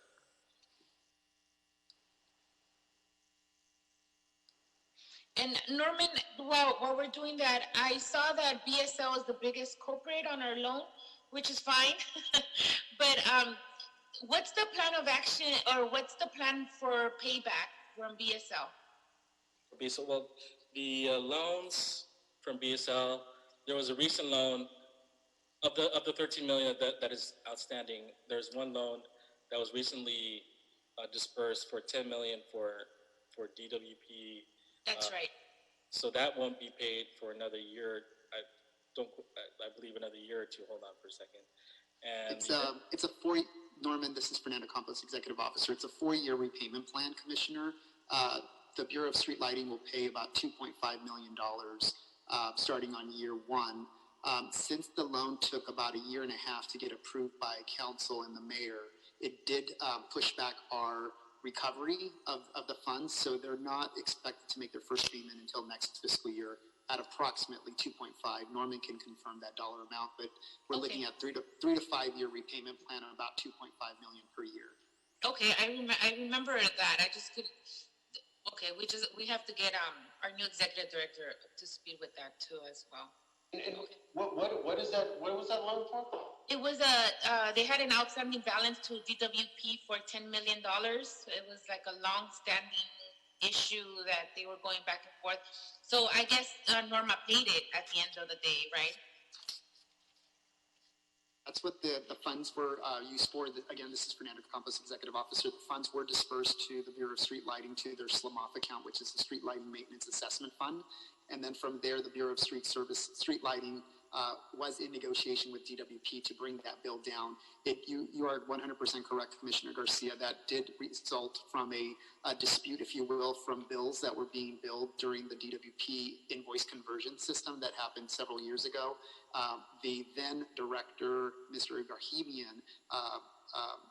And Norman, while we're doing that, I saw that BSL is the biggest culprit on our loan, which is fine. But what's the plan of action, or what's the plan for payback from BSL? Well, the loans from BSL, there was a recent loan of the 13 million that is outstanding. There's one loan that was recently dispersed for 10 million for DWP. That's right. So that won't be paid for another year. I believe another year or 2. Hold on for a second. And it's a 4. Norman, this is Fernando Campos, Executive Officer. It's a 4-year repayment plan, Commissioner. The Bureau of Street Lighting will pay about $2.5 million starting on year 1. Since the loan took about a year and a half to get approved by council and the mayor, it did push back our recovery of the funds, so they're not expected to make their first payment until next fiscal year at approximately 2.5. Norman can confirm that dollar amount, but we're looking at 3 to 5 year repayment plan of about 2.5 million per year. Okay, I remember that. I just could. Okay, we have to get our new executive director up to speed with that too as well. And what is that? What was that loan for? It was they had an outstanding balance to DWP for $10 million. It was like a long-standing issue that they were going back and forth. So I guess Norma paid it at the end of the day, right? That's what the funds were used for. Again, this is Fernando Campos, Executive Officer. The funds were dispersed to the Bureau of Street Lighting to their SLMOF account, which is the Street Lighting Maintenance Assessment Fund. And then from there, the Bureau of Street Lighting was in negotiation with DWP to bring that bill down. You are 100% correct, Commissioner Garcia. That did result from a dispute, if you will, from bills that were being billed during the DWP invoice conversion system that happened several years ago. The then director, Mr. Ibrahimian,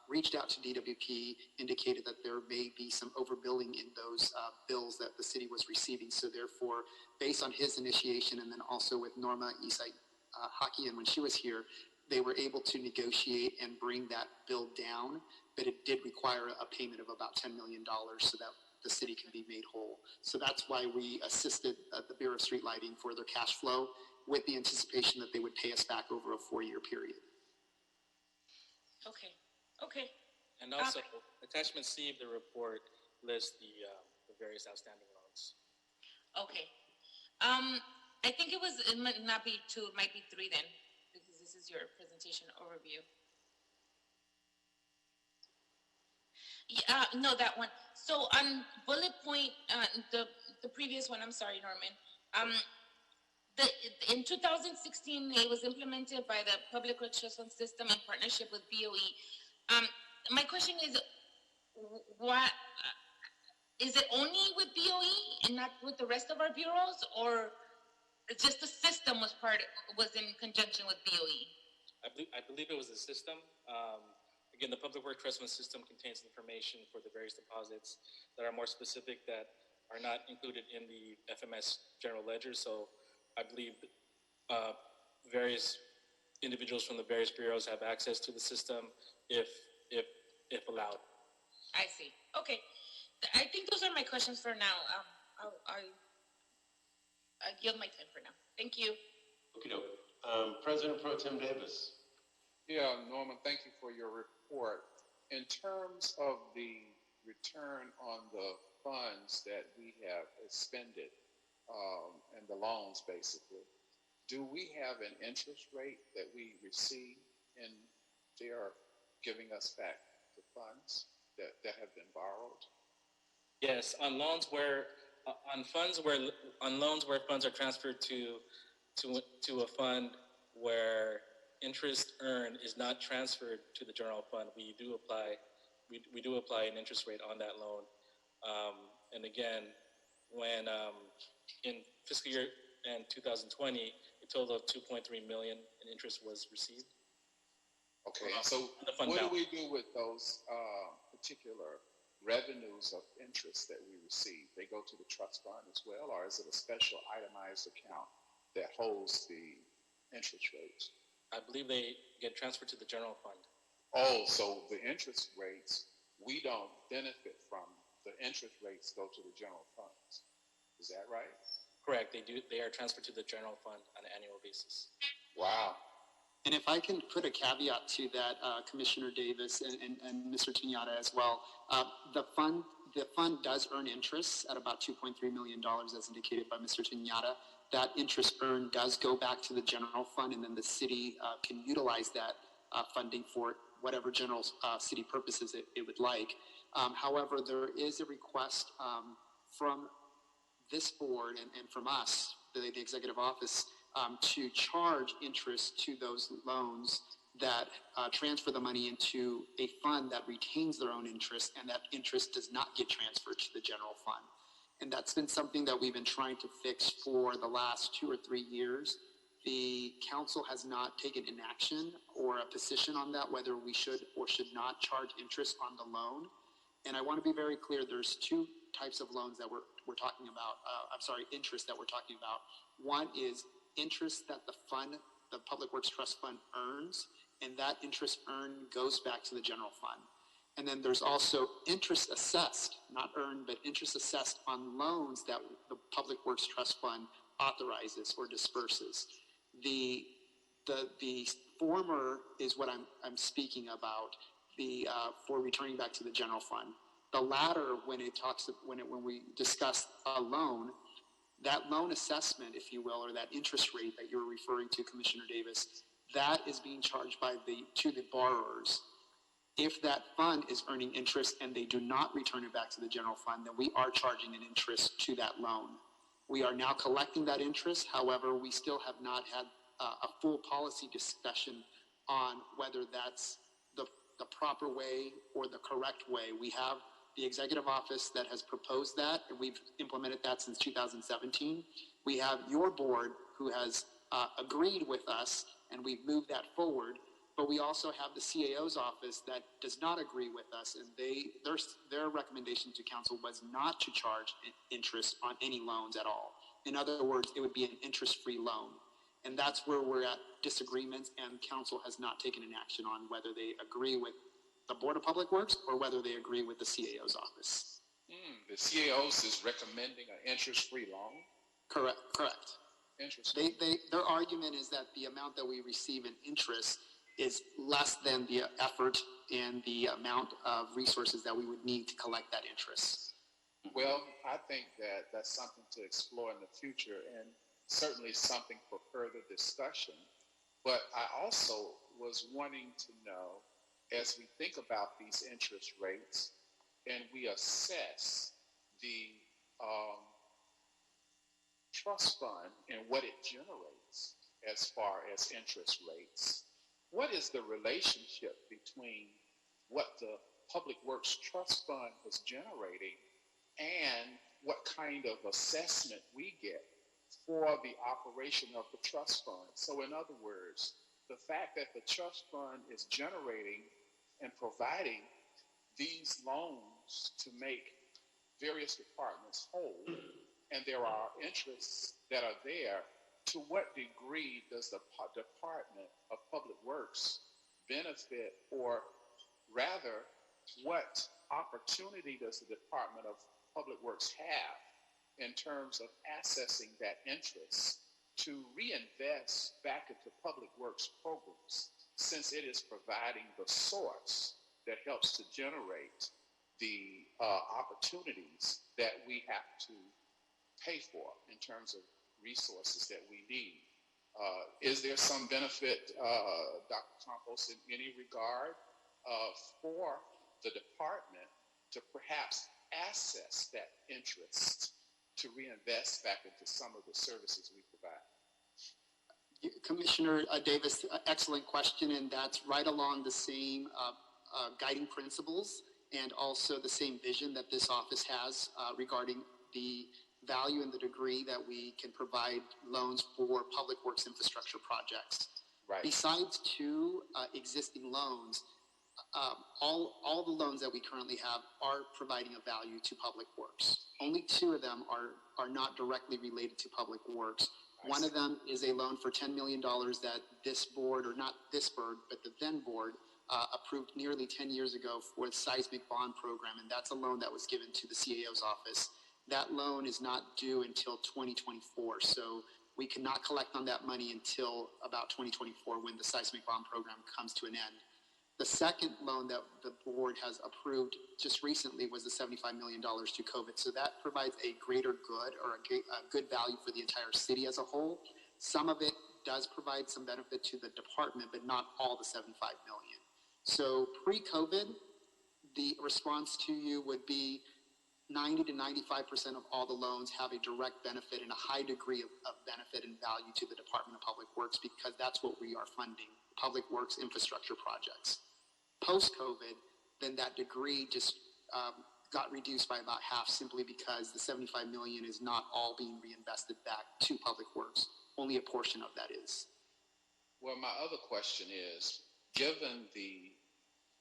reached out to DWP, indicated that there may be some overbilling in those bills that the city was receiving. So therefore, based on his initiation, and then also with Norma Isai Hakian when she was here, they were able to negotiate and bring that bill down, but it did require a payment of about $10 million so that the city can be made whole. So that's why we assisted the Bureau of Street Lighting for their cash flow with the anticipation that they would pay us back over a 4-year period. Okay. Okay. And also, attachment C of the report lists the various outstanding loans. Okay. I think it might not be 2, it might be 3 then, because this is your presentation overview. Yeah, no, that one. So on bullet point, the previous one, I'm sorry, Norman. In 2016, it was implemented by the Public Works Trust Fund system in partnership with BOE. My question is, what is it only with BOE and not with the rest of our bureaus, or just the system was in conjunction with BOE? I believe it was the system. Again, the Public Works Trust Fund system contains information for the various deposits that are more specific that are not included in the FMS general ledger. So I believe various individuals from the various bureaus have access to the system if allowed. I see. Okay. I think those are my questions for now. I yield my time for now. Thank you. Okay, President Pro Tem Davis. Yeah, Norman, thank you for your report. In terms of the return on the funds that we have expended and the loans, basically, do we have an interest rate that we receive and they are giving us back the funds that have been borrowed? Yes, on loans where funds are transferred to a fund where interest earned is not transferred to the general fund, we do apply an interest rate on that loan. And again, when in fiscal year 2020, a total of $2.3 million in interest was received. Okay, so what do we do with those particular revenues of interest that we receive? They go to the trust fund as well, or is it a special itemized account that holds the interest rates? I believe they get transferred to the general fund. Oh, so the interest rates, we don't benefit from. The interest rates go to the general funds. Is that right? Correct. They do. They are transferred to the general fund on an annual basis. Wow. And if I can put a caveat to that, Commissioner Davis and Mr. Tignata as well, the fund does earn interest at about $2.3 million, as indicated by Mr. Tignata. That interest earned does go back to the general fund, and then the city can utilize that funding for whatever general city purposes it would like. However, there is a request from this board and from us, the executive office, to charge interest to those loans that transfer the money into a fund that retains their own interest, and that interest does not get transferred to the general fund. And that's been something that we've been trying to fix for the last 2 or 3 years. The council has not taken an action or a position on that, whether we should or should not charge interest on the loan. And I want to be very clear, there's 2 types of loans that we're talking about. Interest that we're talking about. One is interest that the Public Works Trust Fund earns, and that interest earned goes back to the general fund. And then there's also interest assessed, not earned, but interest assessed on loans that the Public Works Trust Fund authorizes or disperses. The former is what I'm speaking about, for returning back to the general fund. The latter, when we discuss a loan, that loan assessment, if you will, or that interest rate that you're referring to, Commissioner Davis, that is being charged to the borrowers. If that fund is earning interest and they do not return it back to the general fund, then we are charging an interest to that loan. We are now collecting that interest. However, we still have not had a full policy discussion on whether that's the proper way or the correct way. We have the executive office that has proposed that, and we've implemented that since 2017. We have your board who has agreed with us, and we've moved that forward. But we also have the CAO's office that does not agree with us, and their recommendation to council was not to charge interest on any loans at all. In other words, it would be an interest-free loan. And that's where we're at disagreements, and council has not taken an action on whether they agree with the Board of Public Works or whether they agree with the CAO's office. The CAO's is recommending an interest-free loan? Correct. Interesting. Their argument is that the amount that we receive in interest is less than the effort and the amount of resources that we would need to collect that interest. Well, I think that that's something to explore in the future, and certainly something for further discussion. But I also was wanting to know, as we think about these interest rates and we assess the trust fund and what it generates as far as interest rates, what is the relationship between what the Public Works Trust Fund is generating and what kind of assessment we get for the operation of the trust fund? So in other words, the fact that the trust fund is generating and providing these loans to make various departments whole, and there are interests that are there, to what degree does the Department of Public Works benefit, or rather, what opportunity does the Department of Public Works have in terms of accessing that interest to reinvest back into public works programs, since it is providing the source that helps to generate the opportunities that we have to pay for in terms of resources that we need? Is there some benefit, Dr. Campos, in any regard for the department to perhaps access that interest to reinvest back into some of the services we provide? Commissioner Davis, excellent question, and that's right along the same guiding principles and also the same vision that this office has regarding the value and the degree that we can provide loans for public works infrastructure projects. Right. Besides two existing loans, all the loans that we currently have are providing a value to public works. Only two of them are not directly related to public works. One of them is a loan for $10 million that this board, or not this board, but the then board, approved nearly 10 years ago for the seismic bond program, and that's a loan that was given to the CAO's office. That loan is not due until 2024, so we cannot collect on that money until about 2024 when the seismic bond program comes to an end. The second loan that the board has approved just recently was the $75 million to COVID. So that provides a greater good, or a good value for the entire city as a whole. Some of it does provide some benefit to the department, but not all the $75 million. So pre-COVID, the response to you would be 90 to 95% of all the loans have a direct benefit and a high degree of benefit and value to the Department of Public Works, because that's what we are funding, public works infrastructure projects. Post-COVID, then that degree just got reduced by about half, simply because the $75 million is not all being reinvested back to public works. Only a portion of that is. Well, my other question is, given the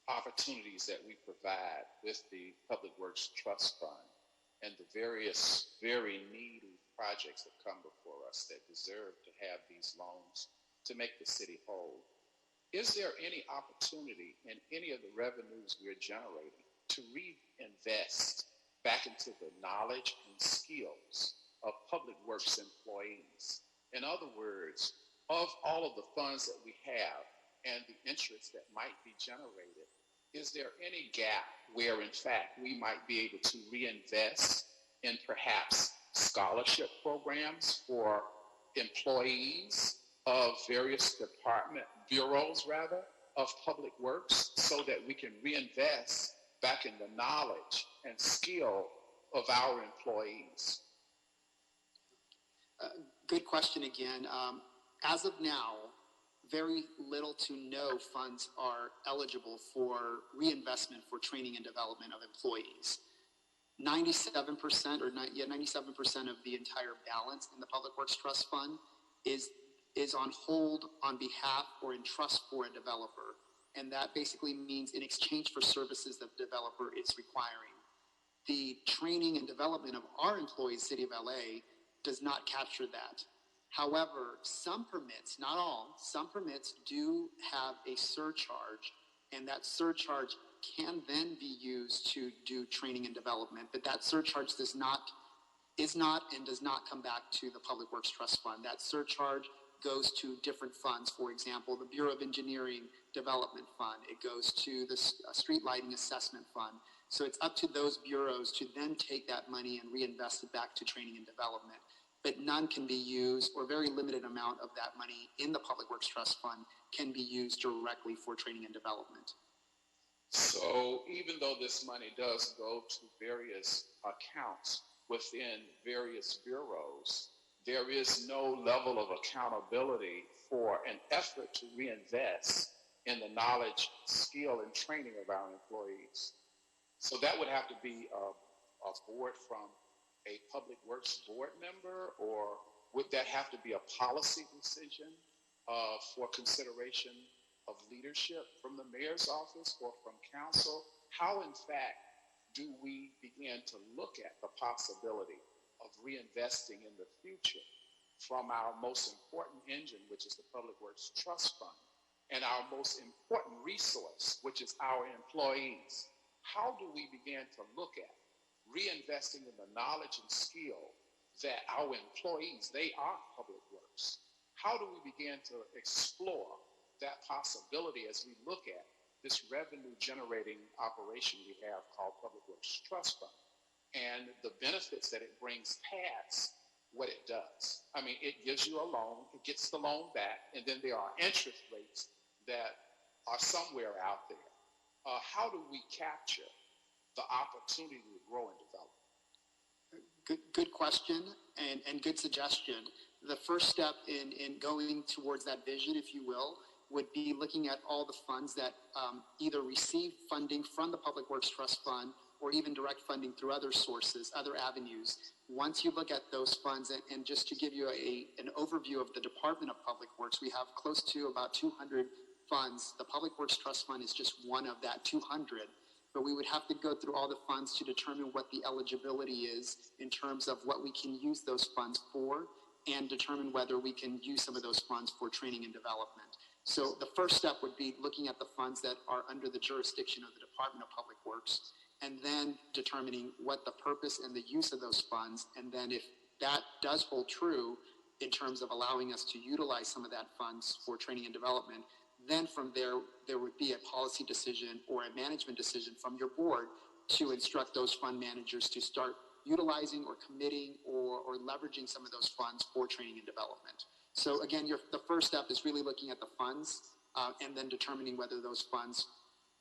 opportunities that we provide with the Public Works Trust Fund and the various very needy projects that come before us that deserve to have these loans to make the city whole, is there any opportunity in any of the revenues we're generating to reinvest back into the knowledge and skills of public works employees? In other words, of all of the funds that we have and the interest that might be generated, is there any gap where, in fact, we might be able to reinvest in perhaps scholarship programs for employees of various bureaus of public works, so that we can reinvest back in the knowledge and skill of our employees? Good question again. As of now, very little to no funds are eligible for reinvestment for training and development of employees. 97% or 97% of the entire balance in the Public Works Trust Fund is on hold on behalf or in trust for a developer. And that basically means in exchange for services that the developer is requiring. The training and development of our employees, City of LA, does not capture that. However, some permits, not all, some permits do have a surcharge, and that surcharge can then be used to do training and development, but that surcharge is not and does not come back to the Public Works Trust Fund. That surcharge goes to different funds. For example, the Bureau of Engineering Development Fund. It goes to the Street Lighting Assessment Fund. So it's up to those bureaus to then take that money and reinvest it back to training and development. But none can be used, or very limited amount of that money in the Public Works Trust Fund can be used directly for training and development. So even though this money does go to various accounts within various bureaus, there is no level of accountability for an effort to reinvest in the knowledge, skill, and training of our employees. So that would have to be a board from a Public Works board member, or would that have to be a policy decision for consideration of leadership from the mayor's office or from council? How, in fact, do we begin to look at the possibility of reinvesting in the future from our most important engine, which is the Public Works Trust Fund, and our most important resource, which is our employees? How do we begin to look at reinvesting in the knowledge and skill that our employees, they are Public Works? How do we begin to explore that possibility as we look at this revenue generating operation we have called Public Works Trust Fund and the benefits that it brings past what it does? I mean, it gives you a loan, it gets the loan back, and then there are interest rates that are somewhere out there. How do we capture the opportunity to grow and develop? Good question and good suggestion. The first step in going towards that vision, if you will, would be looking at all the funds that either receive funding from the Public Works Trust Fund or even direct funding through other sources, other avenues. Once you look at those funds, and just to give you an overview of the Department of Public Works, we have close to about 200 funds. The Public Works Trust Fund is just one of that 200. But we would have to go through all the funds to determine what the eligibility is in terms of what we can use those funds for, and determine whether we can use some of those funds for training and development. So the first step would be looking at the funds that are under the jurisdiction of the Department of Public Works, and then determining what the purpose and the use of those funds. And then if that does hold true in terms of allowing us to utilize some of that funds for training and development, then from there would be a policy decision or a management decision from your board to instruct those fund managers to start utilizing or committing or leveraging some of those funds for training and development. So again, the first step is really looking at the funds and then determining whether those funds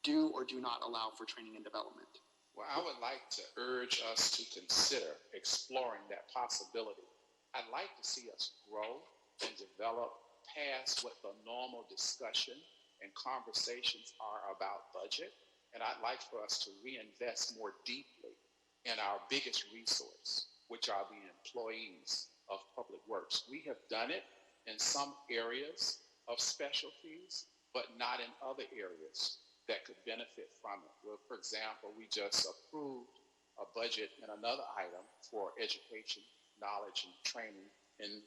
do or do not allow for training and development. Well, I would like to urge us to consider exploring that possibility. I'd like to see us grow and develop past what the normal discussion and conversations are about budget. And I'd like for us to reinvest more deeply in our biggest resource, which are the employees of Public Works. We have done it in some areas of specialties, but not in other areas that could benefit from it. Well, for example, we just approved a budget in another item for education, knowledge, and training in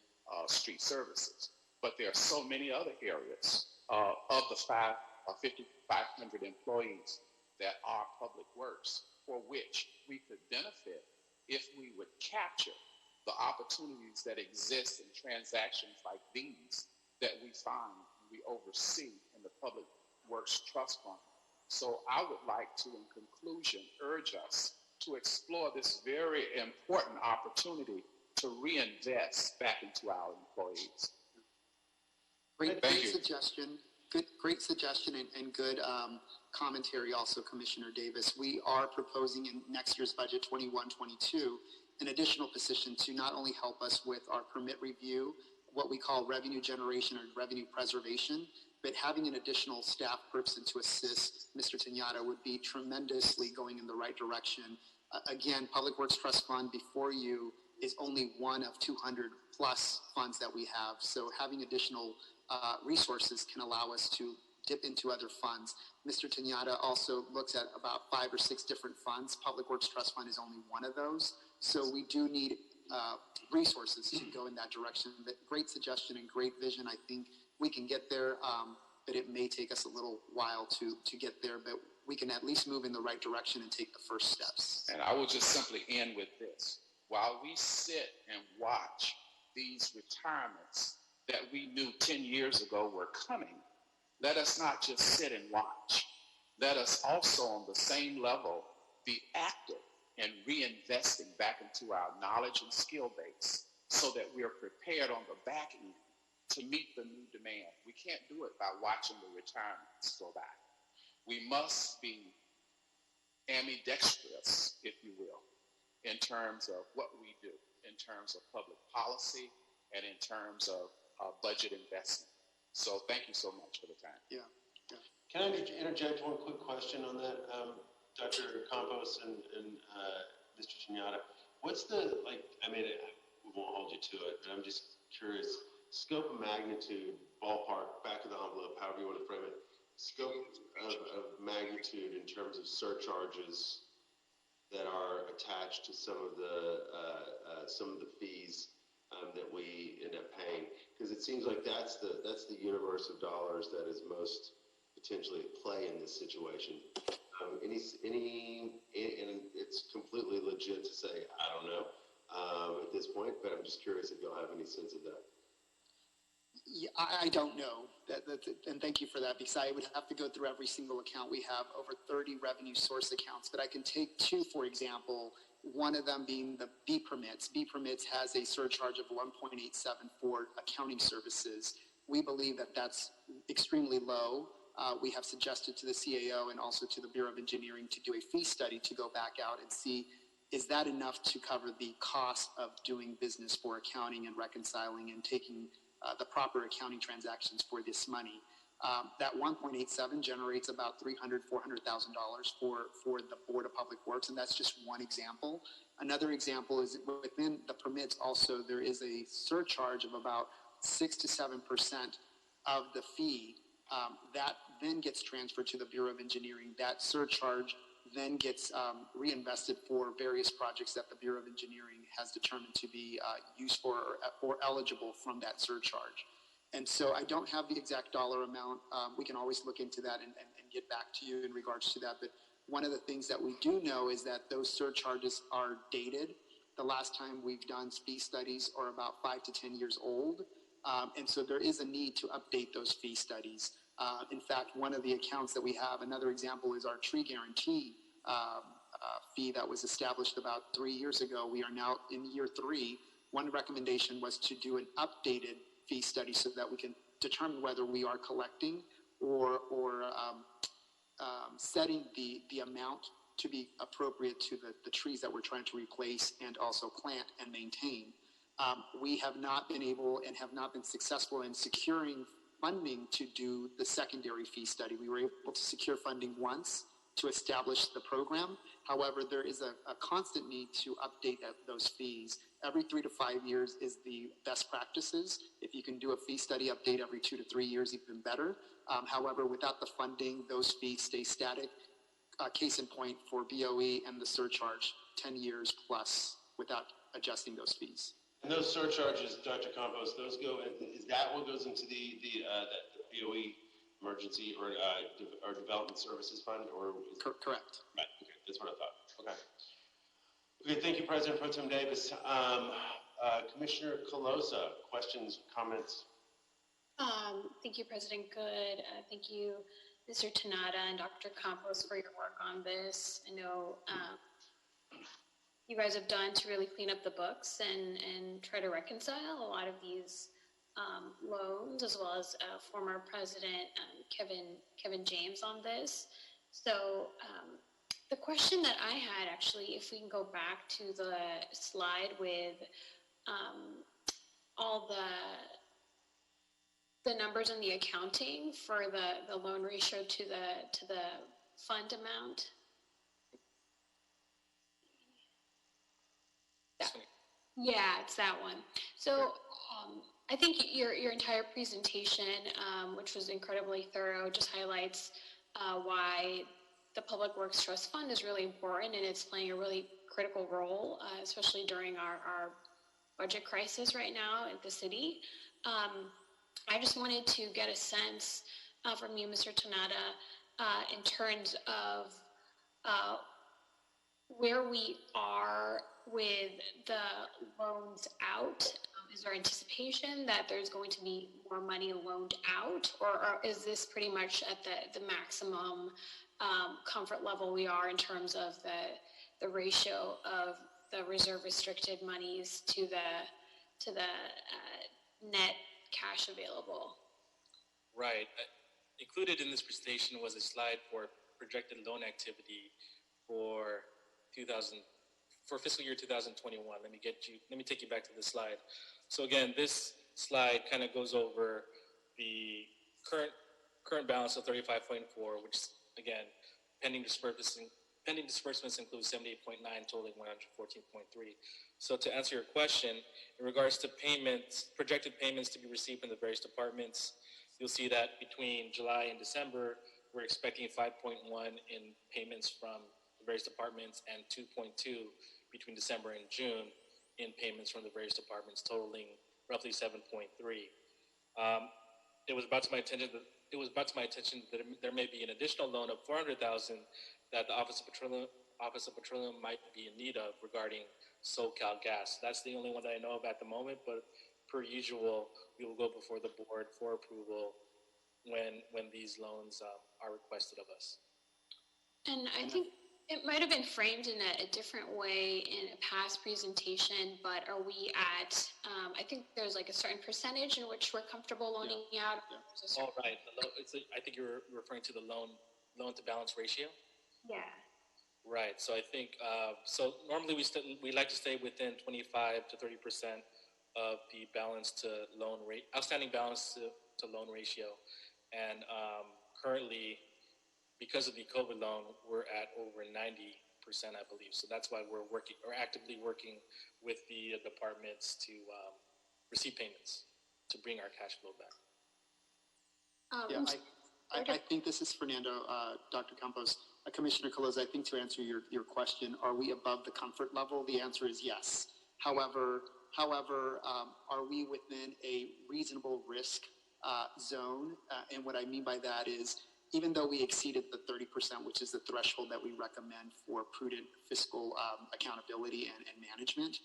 street services. But there are so many other areas of the 5,500 employees that are Public Works for which we could benefit if we would capture the opportunities that exist in transactions like these that we find we oversee in the Public Works Trust Fund. So I would like to, in conclusion, urge us to explore this very important opportunity to reinvest back into our employees. Great suggestion. Great suggestion and good commentary also, Commissioner Davis. We are proposing in next year's budget 21-22 an additional position to not only help us with our permit review, what we call revenue generation or revenue preservation. But having an additional staff person to assist Mr. Tenata would be tremendously going in the right direction. Again, Public Works Trust Fund before you is only one of 200 plus funds that we have. So having additional resources can allow us to dip into other funds. Mr. Tenata also looks at about 5 or 6 different funds. Public Works Trust Fund is only one of those. So we do need resources to go in that direction. But great suggestion and great vision. I think we can get there, but it may take us a little while to get there. But we can at least move in the right direction and take the first steps. And I will just simply end with this. While we sit and watch these retirements that we knew 10 years ago were coming, let us not just sit and watch. Let us also, on the same level, be active in reinvesting back into our knowledge and skill base so that we are prepared on the back end to meet the new demand. We can't do it by watching the retirements go by. We must be ambidextrous, if you will, in terms of what we do, in terms of public policy, and in terms of budget investment. So thank you so much for the time. Yeah. Can I interject one quick question on that, Dr. Campos and Mr. Tenata? What's the, we won't hold you to it, but I'm just curious, scope of magnitude, ballpark, back of the envelope, however you want to frame it, scope of magnitude in terms of surcharges that are attached to some of the fees that we end up paying, because it seems like that's the universe of dollars that is most potentially at play in this situation. And it's completely legit to say I don't know at this point, but I'm just curious if you'll have any sense of that. Yeah, I don't know, and thank you for that, because I would have to go through every single account. We have over 30 revenue source accounts, but I can take 2, for example, one of them being the B permits. B permits has a surcharge of 1.87 for accounting services. We believe that that's extremely low. We have suggested to the CAO and also to the Bureau of Engineering to do a fee study to go back out and see, is that enough to cover the cost of doing business for accounting and reconciling and taking the proper accounting transactions for this money. That 1.87 generates about $300,000, $400,000 for the Board of Public Works, and that's just one example. Another example is within the permits also, there is a surcharge of about 6 to 7% of the fee that then gets transferred to the Bureau of Engineering. That surcharge then gets reinvested for various projects that the Bureau of Engineering has determined to be used for or eligible from that surcharge. And so I don't have the exact dollar amount. We can always look into that and get back to you in regards to that. But one of the things that we do know is that those surcharges are dated. The last time we've done fee studies are about 5 to 10 years old. And so there is a need to update those fee studies. In fact, one of the accounts that we have, another example is our tree guarantee fee that was established about 3 years ago. We are now in year 3. One recommendation was to do an updated fee study so that we can determine whether we are collecting or setting the amount to be appropriate to the trees that we're trying to replace and also plant and maintain. We have not been able and have not been successful in securing funding to do the secondary fee study. We were able to secure funding once to establish the program. However, there is a constant need to update those fees. Every 3 to 5 years is the best practices. If you can do a fee study update every 2 to 3 years, even better. However, without the funding, those fees stay static. Case in point for BOE and the surcharge, 10 years plus without adjusting those fees. And those surcharges, Dr. Campos, those go, is that what goes into the BOE emergency or development services fund, or? Correct. Right, okay, that's what I thought, okay. Okay, thank you, President Pro Tem Davis. Commissioner Calosa, questions, comments? Thank you, President Good. Thank you, Mr. Tenata and Dr. Campos for your work on this. I know you guys have done to really clean up the books and try to reconcile a lot of these loans, as well as former President Kevin James on this. So the question that I had, actually, if we can go back to the slide with all the numbers in the accounting for the loan ratio to the fund amount? Yeah, it's that one. So I think your entire presentation, which was incredibly thorough, just highlights why the Public Works Trust Fund is really important, and it's playing a really critical role, especially during our budget crisis right now at the city. I just wanted to get a sense from you, Mr. Tanada, in terms of where we are with the loans out. Is there anticipation that there's going to be more money loaned out, or is this pretty much at the maximum comfort level we are in terms of the ratio of the reserve restricted monies to the net cash available? Right. Included in this presentation was a slide for projected loan activity for fiscal year 2021. Let me take you back to the slide. So again, this slide kind of goes over the current balance of 35.4, which again, pending disbursements include 78.9, totaling 114.3. So to answer your question, in regards to payments, projected payments to be received from the various departments, you'll see that between July and December, we're expecting 5.1 in payments from the various departments and 2.2 between December and June in payments from the various departments, totaling roughly 7.3. It was brought to my attention that there may be an additional loan of $400,000 that the Office of Petroleum might be in need of regarding SoCal Gas. That's the only one that I know of at the moment, but per usual, we will go before the board for approval when these loans are requested of us. And I think it might have been framed in a different way in a past presentation, but are we at, I think there's like a certain percentage in which we're comfortable loaning out? Yeah. Oh, right. I think you're referring to the loan to balance ratio? Yeah. Right. So I think, so normally we like to stay within 25 to 30% of the balance to loan rate, outstanding balance to loan ratio. And currently, because of the COVID loan, we're at over 90%, I believe. So that's why we're actively working with the departments to receive payments to bring our cash flow back. I think this is Fernando, Dr. Campos. Commissioner Caloza, I think to answer your question, are we above the comfort level? The answer is yes. However, are we within a reasonable risk zone? And what I mean by that is, even though we exceeded the 30%, which is the threshold that we recommend for prudent fiscal accountability and management,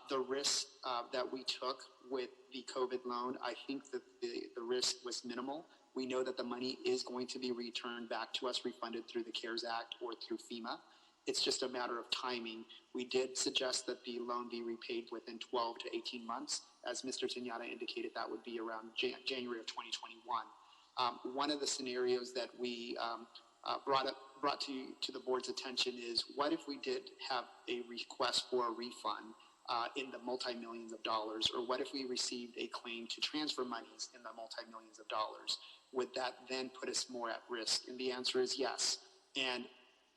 the risk that we took with the COVID loan, I think that the risk was minimal. We know that the money is going to be returned back to us, refunded through the CARES Act or through FEMA. It's just a matter of timing. We did suggest that the loan be repaid within 12 to 18 months. As Mr. Tanada indicated, that would be around January of 2021. One of the scenarios that we brought to the board's attention is, what if we did have a request for a refund in the multi-millions of dollars, or what if we received a claim to transfer monies in the multi-millions of dollars? Would that then put us more at risk? And the answer is yes. And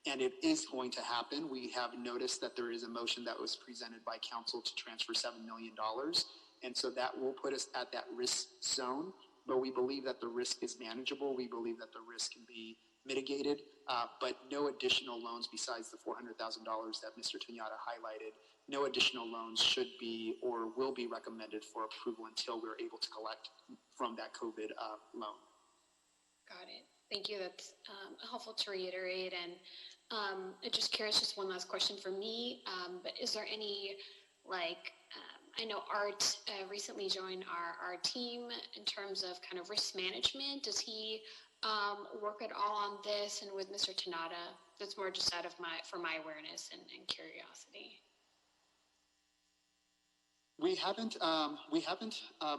it is going to happen. We have noticed that there is a motion that was presented by council to transfer $7 million. And so that will put us at that risk zone. But we believe that the risk is manageable. We believe that the risk can be mitigated, but no additional loans besides the $400,000 that Mr. Tanada highlighted. No additional loans should be or will be recommended for approval until we're able to collect from that COVID loan. Got it. Thank you. That's helpful to reiterate. And I'm just curious, just one last question for me. But is there any, I know Art recently joined our team in terms of kind of risk management. Does he work at all on this? And with Mr. Tanada, that's more just out of for my awareness and curiosity. We haven't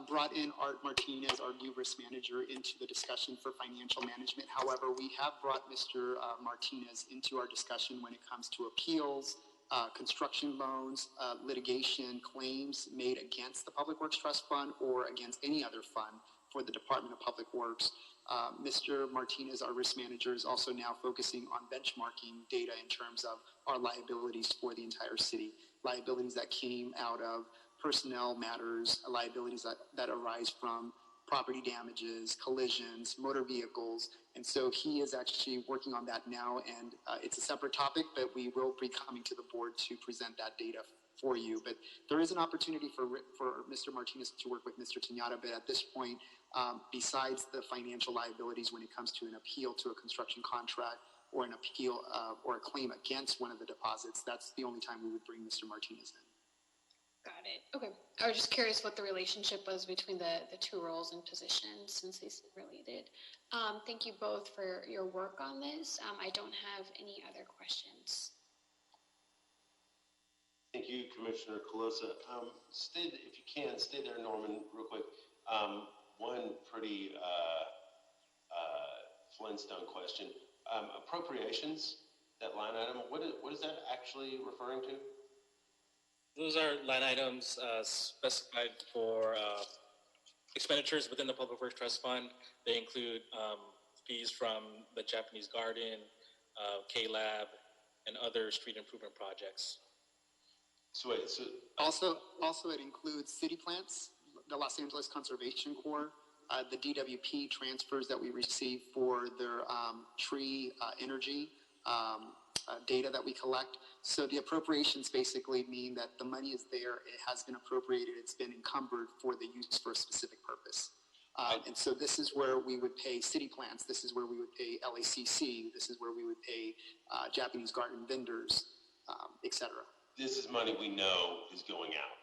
brought in Art Martinez, our new risk manager, into the discussion for financial management. However, we have brought Mr. Martinez into our discussion when it comes to appeals, construction loans, litigation claims made against the Public Works Trust Fund or against any other fund for the Department of Public Works. Mr. Martinez, our risk manager, is also now focusing on benchmarking data in terms of our liabilities for the entire city. Liabilities that came out of personnel matters, liabilities that arise from property damages, collisions, motor vehicles. And so he is actually working on that now, and it's a separate topic, but we will be coming to the board to present that data for you. But there is an opportunity for Mr. Martinez to work with Mr. Tañada, but at this point, besides the financial liabilities when it comes to an appeal to a construction contract or an appeal or a claim against one of the deposits, that's the only time we would bring Mr. Martinez in. Got it. Okay. I was just curious what the relationship was between the two roles and positions, since they seem related. Thank you both for your work on this. I don't have any other questions. Thank you, Commissioner Colosa. If you can, stay there, Norman, real quick. One pretty Flintstone question. Appropriations, that line item, what is that actually referring to? Those are line items specified for expenditures within the Public Works Trust Fund. They include fees from the Japanese Garden, K-Lab, and other street improvement projects. Also it includes city plants, the Los Angeles Conservation Corps, the DWP transfers that we receive for their tree energy data that we collect. So the appropriations basically mean that the money is there, it has been appropriated, it's been encumbered for the use for a specific purpose. And so this is where we would pay city plants, this is where we would pay LACC, this is where we would pay Japanese garden vendors, etc. This is money we know is going out.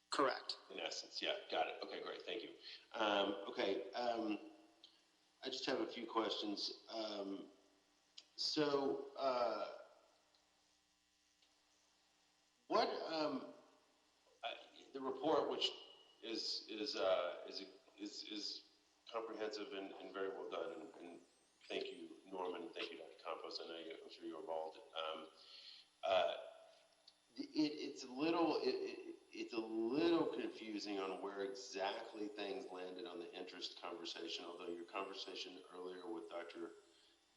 Correct. In essence, yeah, got it. Okay, great, thank you. I just have a few questions. The report, which is comprehensive and very well done, and thank you, Norman, thank you, Dr. Campos. I'm sure you're involved. It's a little confusing on where exactly things landed on the interest conversation, although your conversation earlier with Dr.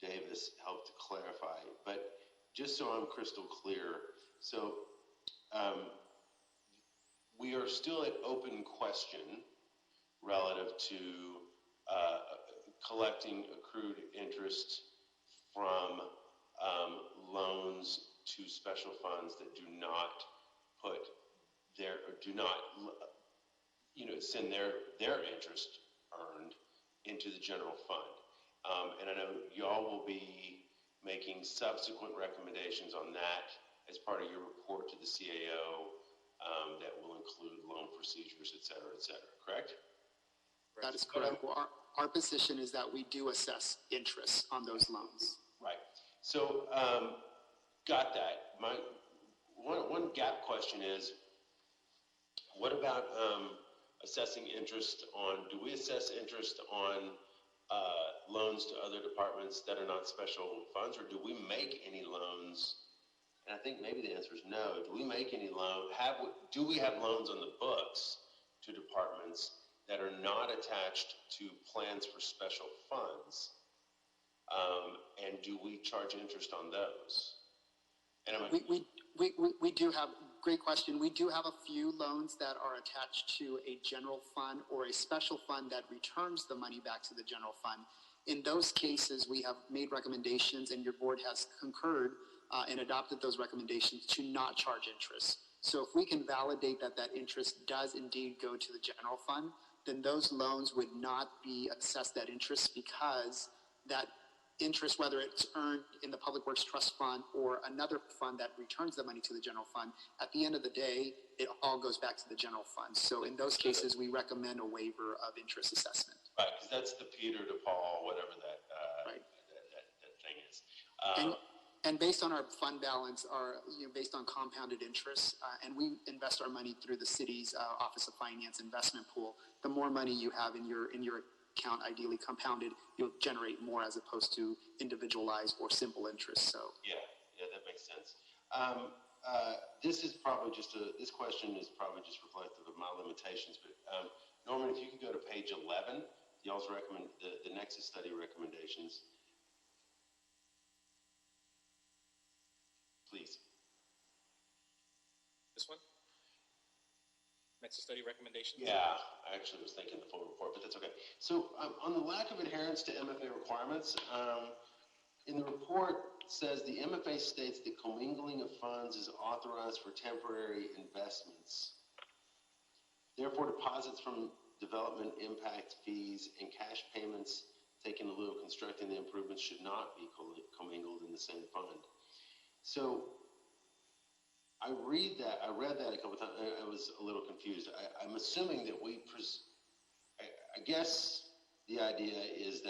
Davis helped to clarify. But just so I'm crystal clear, we are still at open question relative to collecting accrued interest from loans to special funds that do not send their interest earned into the general fund. And I know y'all will be making subsequent recommendations on that as part of your report to the CAO that will include loan procedures, et cetera, correct? That is correct. Well, our position is that we do assess interest on those loans. Right. So, got that. My one gap question is, what about assessing interest on, do we assess interest on loans to other departments that are not special funds, or do we make any loans? And I think maybe the answer is no. Do we make any loan? Do we have loans on the books to departments that are not attached to plans for special funds? And do we charge interest on those? And we do have, great question. We do have a few loans that are attached to a general fund or a special fund that returns the money back to the general fund. In those cases, we have made recommendations, and your board has concurred and adopted those recommendations to not charge interest. So if we can validate that that interest does indeed go to the general fund, then those loans would not be assessed that interest, because that interest, whether it's earned in the Public Works Trust Fund or another fund that returns the money to the general fund, at the end of the day, it all goes back to the general fund. So in those cases, we recommend a waiver of interest assessment. Right, because that's the Peter to Paul, whatever that thing is. And based on our fund balance, based on compounded interest, and we invest our money through the city's Office of Finance investment pool, the more money you have in your account, ideally compounded, you'll generate more as opposed to individualized or simple interest. So yeah, that makes sense. This question is probably just reflective of my limitations, but Norman, if you could go to page 11, y'all's the Nexus study recommendations. Please. This one? Nexus study recommendations? Yeah, I actually was thinking the full report, but that's okay. So on the lack of adherence to MFA requirements, in the report says the MFA states that commingling of funds is authorized for temporary investments. Therefore, deposits from development impact fees and cash payments taken in lieu of constructing the improvements should not be commingled in the same fund. So I read that a couple times. I was a little confused. I'm assuming that I guess the idea is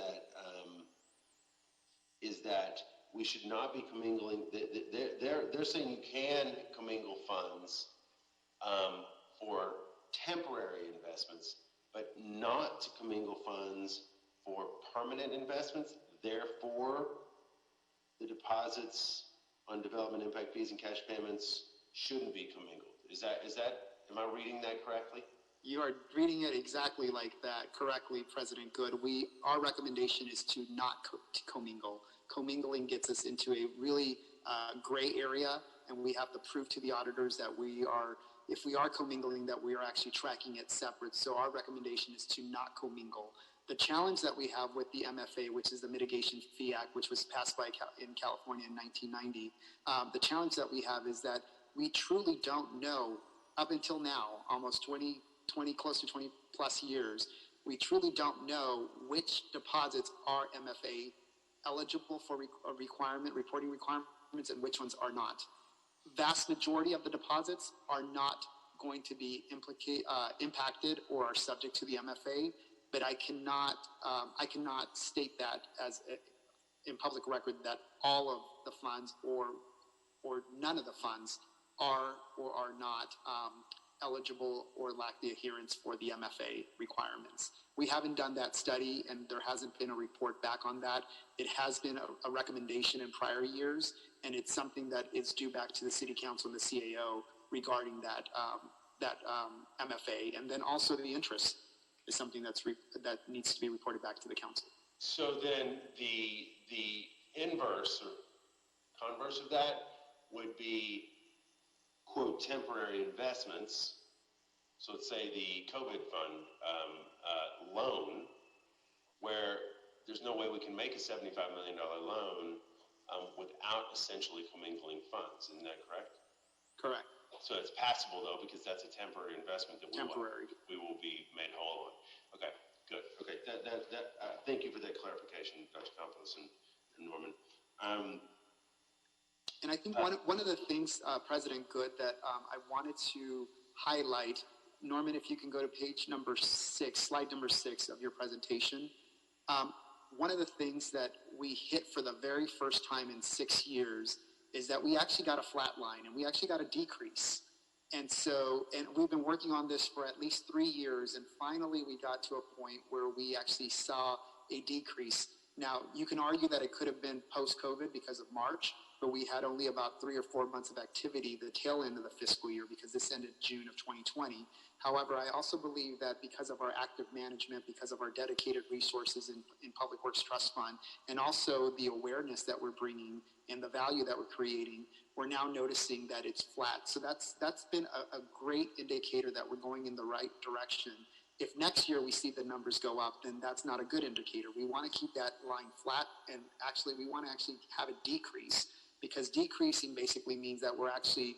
that we should not be commingling. They're saying you can commingle funds for temporary investments, but not to commingle funds for permanent investments. Therefore, the deposits on development impact fees and cash payments shouldn't be commingled. Am I reading that correctly? You are reading it exactly like that, correctly, President Good. Our recommendation is to not to commingle. Commingling gets us into a really gray area, and we have to prove to the auditors that if we are commingling, that we are actually tracking it separate. So our recommendation is to not commingle. The challenge that we have with the MFA, which is the Mitigation Fee Act, which was passed in California in 1990, the challenge that we have is that we truly don't know, up until now, almost close to 20 plus years, we truly don't know which deposits are MFA eligible for reporting requirements, and which ones are not. Vast majority of the deposits are not going to be impacted or are subject to the MFA, but I cannot state that as in public record that all of the funds or none of the funds are or are not eligible or lack the adherence for the MFA requirements. We haven't done that study, and there hasn't been a report back on that. It has been a recommendation in prior years, and it's something that is due back to the City Council and the CAO regarding that MFA, and then also the interest is something that needs to be reported back to the council. So then the inverse or converse of that would be, quote, temporary investments. So let's say the COVID fund loan, where there's no way we can make a $75 million loan without essentially commingling funds. Isn't that correct? Correct. So it's passable, though, because that's a temporary investment that we will be made whole on. Okay, good. Okay, thank you for that clarification, Dr. Campos and Norman. And I think one of the things, President Good, that I wanted to highlight, Norman, if you can go to page number 6, slide number 6 of your presentation. One of the things that we hit for the very first time in 6 years is that we actually got a flat line, and we actually got a decrease. And we've been working on this for at least 3 years, and finally we got to a point where we actually saw a decrease. Now, you can argue that it could have been post-COVID because of March, but we had only about 3 or 4 months of activity the tail end of the fiscal year, because this ended June of 2020. However, I also believe that because of our active management, because of our dedicated resources in Public Works Trust Fund, and also the awareness that we're bringing and the value that we're creating, we're now noticing that it's flat. So that's been a great indicator that we're going in the right direction. If next year we see the numbers go up, then that's not a good indicator. We want to keep that line flat, and actually we want to actually have it decrease, because decreasing basically means that we're actually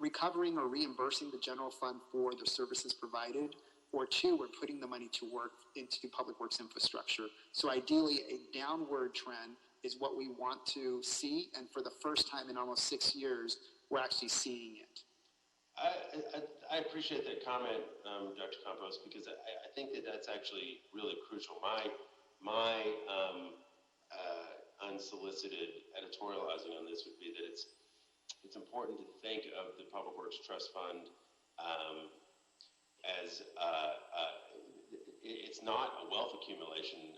recovering or reimbursing the general fund for the services provided, or 2, we're putting the money to work into public works infrastructure. So ideally, a downward trend is what we want to see, and for the first time in almost 6 years, we're actually seeing it. I appreciate that comment, Dr. Campos, because I think that that's actually really crucial. My unsolicited editorializing on this would be that it's important to think of the Public Works Trust Fund as it's not a wealth accumulation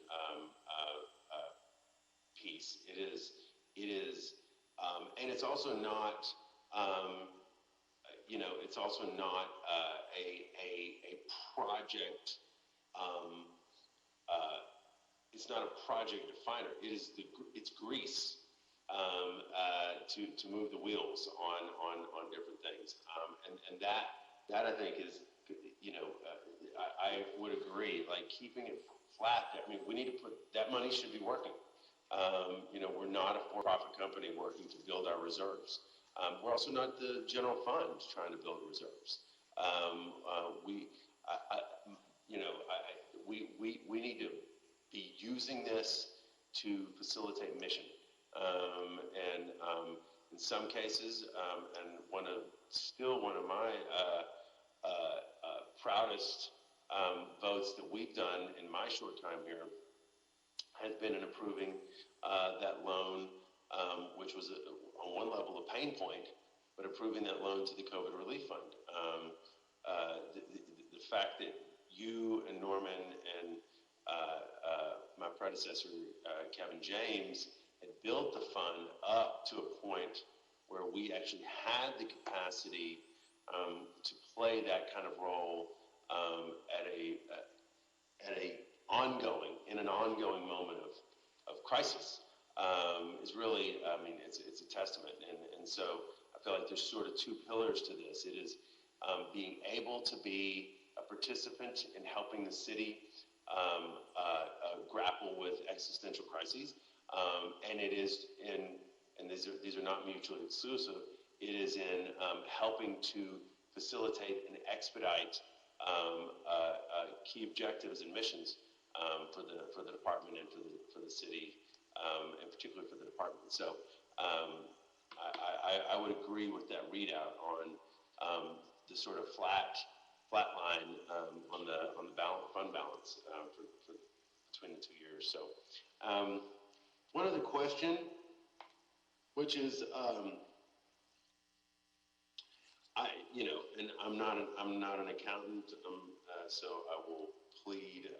piece. It is, and it's also not. It's also not a project, it's not a project definer. It's grease to move the wheels on different things. And that I think is, I would agree, like keeping it flat. I mean, we need to that money should be working. We're not a for-profit company working to build our reserves. We're also not the general fund trying to build reserves. We need to be using this to facilitate mission. In some cases, and one of my proudest votes that we've done in my short time here has been in approving that loan, which was on one level a pain point, but approving that loan to the COVID Relief Fund. The fact that you and Norman and my predecessor, Kevin James, had built the fund up to a point where we actually had the capacity to play that kind of role in an ongoing moment of crisis is really, it's a testament. And so I feel like there's sort of two pillars to this. It is being able to be a participant in helping the city grapple with existential crises, and it is and these are not mutually exclusive. It is in helping to facilitate and expedite key objectives and missions for the department and for the city, and particularly for the department. So I would agree with that readout on the sort of flat line on the fund balance for between the 2 years. So one other question, which is and I'm not an accountant, so I will plead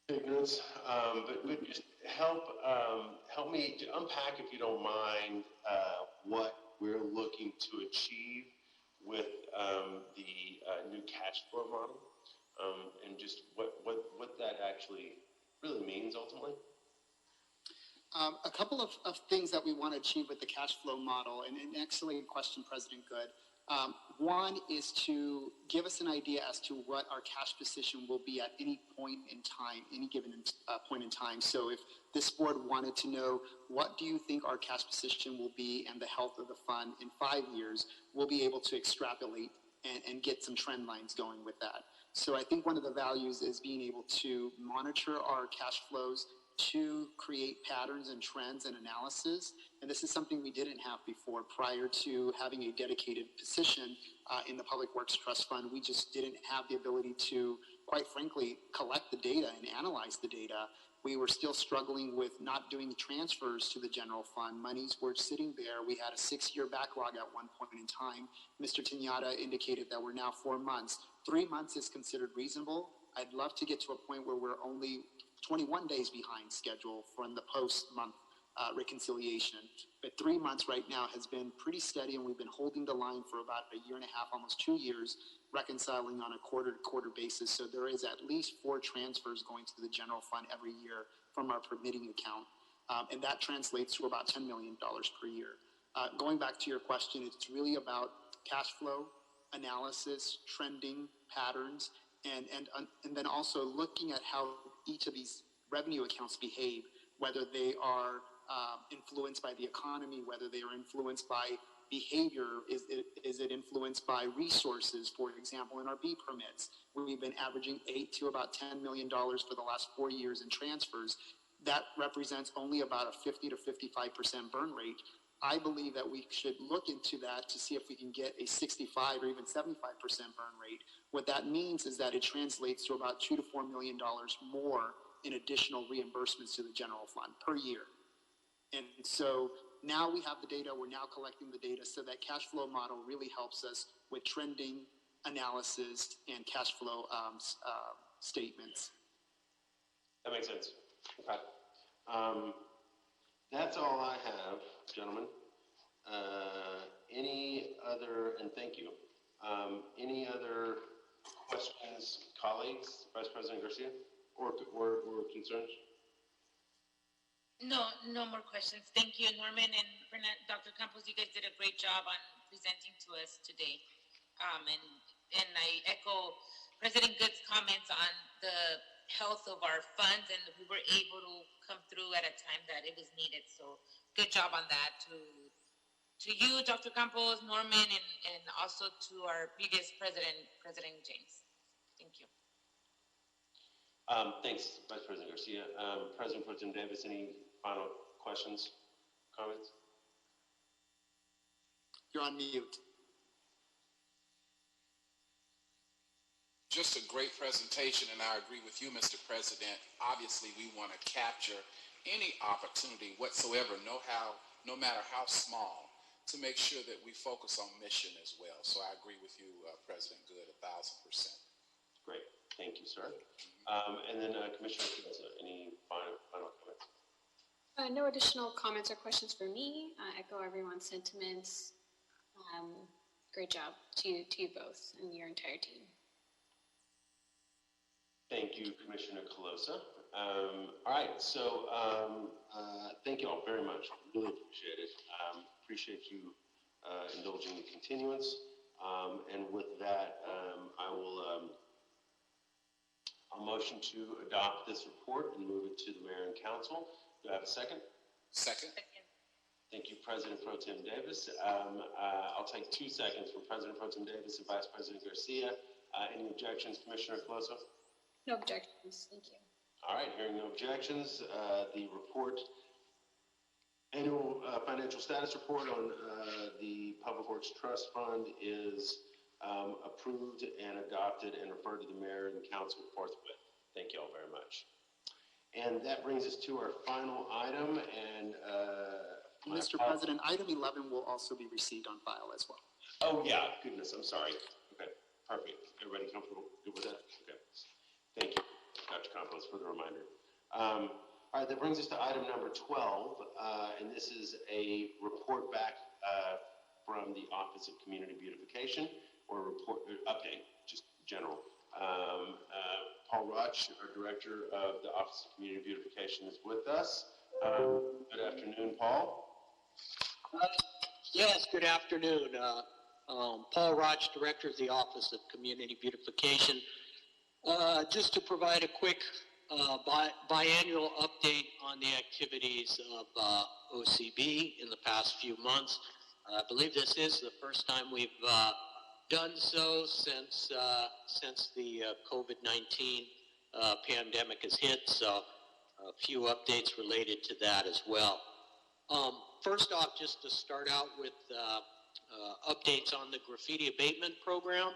ignorance, but just help me to unpack, if you don't mind, what we're looking to achieve with the new cash flow model, and just what that actually really means ultimately. A couple of things that we want to achieve with the cash flow model, and an excellent question, President Good. One is to give us an idea as to what our cash position will be at any point in time, any given point in time. So if this board wanted to know, what do you think our cash position will be and the health of the fund in 5 years, we'll be able to extrapolate and get some trend lines going with that. So I think one of the values is being able to monitor our cash flows, to create patterns and trends and analysis. And this is something we didn't have before. Prior to having a dedicated position in the Public Works Trust Fund, we just didn't have the ability to, quite frankly, collect the data and analyze the data. We were still struggling with not doing transfers to the general fund. Monies were sitting there. We had a 6-year backlog at one point in time. Mr. Tignata indicated that we're now 4 months. 3 months is considered reasonable. I'd love to get to a point where we're only 21 days behind schedule from the post-month reconciliation. But 3 months right now has been pretty steady, and we've been holding the line for about 1.5 years, almost 2 years, reconciling on a quarter-to-quarter basis. So there is at least 4 transfers going to the general fund every year from our permitting account. And that translates to about $10 million per year. Going back to your question, it's really about cash flow, analysis, trending, patterns, and then also looking at how each of these revenue accounts behave, whether they are influenced by the economy, whether they are influenced by behavior, is it influenced by resources? For example, in our B permits, we've been averaging $8 to about $10 million for the last 4 years in transfers. That represents only about a 50 to 55% burn rate. I believe that we should look into that to see if we can get a 65 or even 75% burn rate. What that means is that it translates to about $2 to $4 million more in additional reimbursements to the general fund per year. And so now we have the data, we're now collecting the data, so that cash flow model really helps us with trending analysis and cash flow statements. That makes sense. Okay. That's all I have, gentlemen. Any other, and thank you, any other questions colleagues, Vice President Garcia, or concerns? No more questions. Thank you, Norman and Dr. Campos. You guys did a great job on presenting to us today. And I echo President Good's comments on the health of our funds, and we were able to come through at a time that it was needed. So good job on that to you, Dr. Campos, Norman, and also to our previous president, President James. Thank you. Thanks, Vice President Garcia. President Pro Tem Davis, any final questions, comments? You're on mute. Just a great presentation, and I agree with you, Mr. President. Obviously, we want to capture any opportunity whatsoever, no matter how small, to make sure that we focus on mission as well. So I agree with you, President Good, 1,000%. Great, thank you, sir. And then Commissioner Kielza, any final comments? No additional comments or questions for me. Echo everyone's sentiments. Great job to you both and your entire team. Thank you, Commissioner Calosa. All right, so thank you all very much. Really appreciate it. Appreciate you indulging the continuance. And with that, I'll motion to adopt this report and move it to the Mayor and Council. Do I have a second? Second. Thank you, President Pro Tem Davis. I'll take 2 seconds from President Pro Tem Davis and Vice President Garcia. Any objections, Commissioner Calosa? No objections. Thank you. All right, hearing no objections, the report, annual financial status report on the Public Works Trust Fund is approved and adopted and referred to the Mayor and Council forthwith. Thank you all very much. And that brings us to our final item. And Mr. President, item 11 will also be received on file as well. Oh yeah, goodness, I'm sorry. Okay, perfect. Everybody comfortable? Good with that? Okay. Thank you, Dr. Campos, for the reminder. All right, that brings us to item number 12, and this is a report back from the Office of Community Beautification, or update, just general. Paul Roch, our Director of the Office of Community Beautification, is with us. Good afternoon, Paul. Yes, good afternoon. Paul Roch, Director of the Office of Community Beautification. Just to provide a quick biannual update on the activities of OCB in the past few months. I believe this is the first time we've done so since the COVID-19 pandemic has hit, so a few updates related to that as well. First off, just to start out with updates on the graffiti abatement program.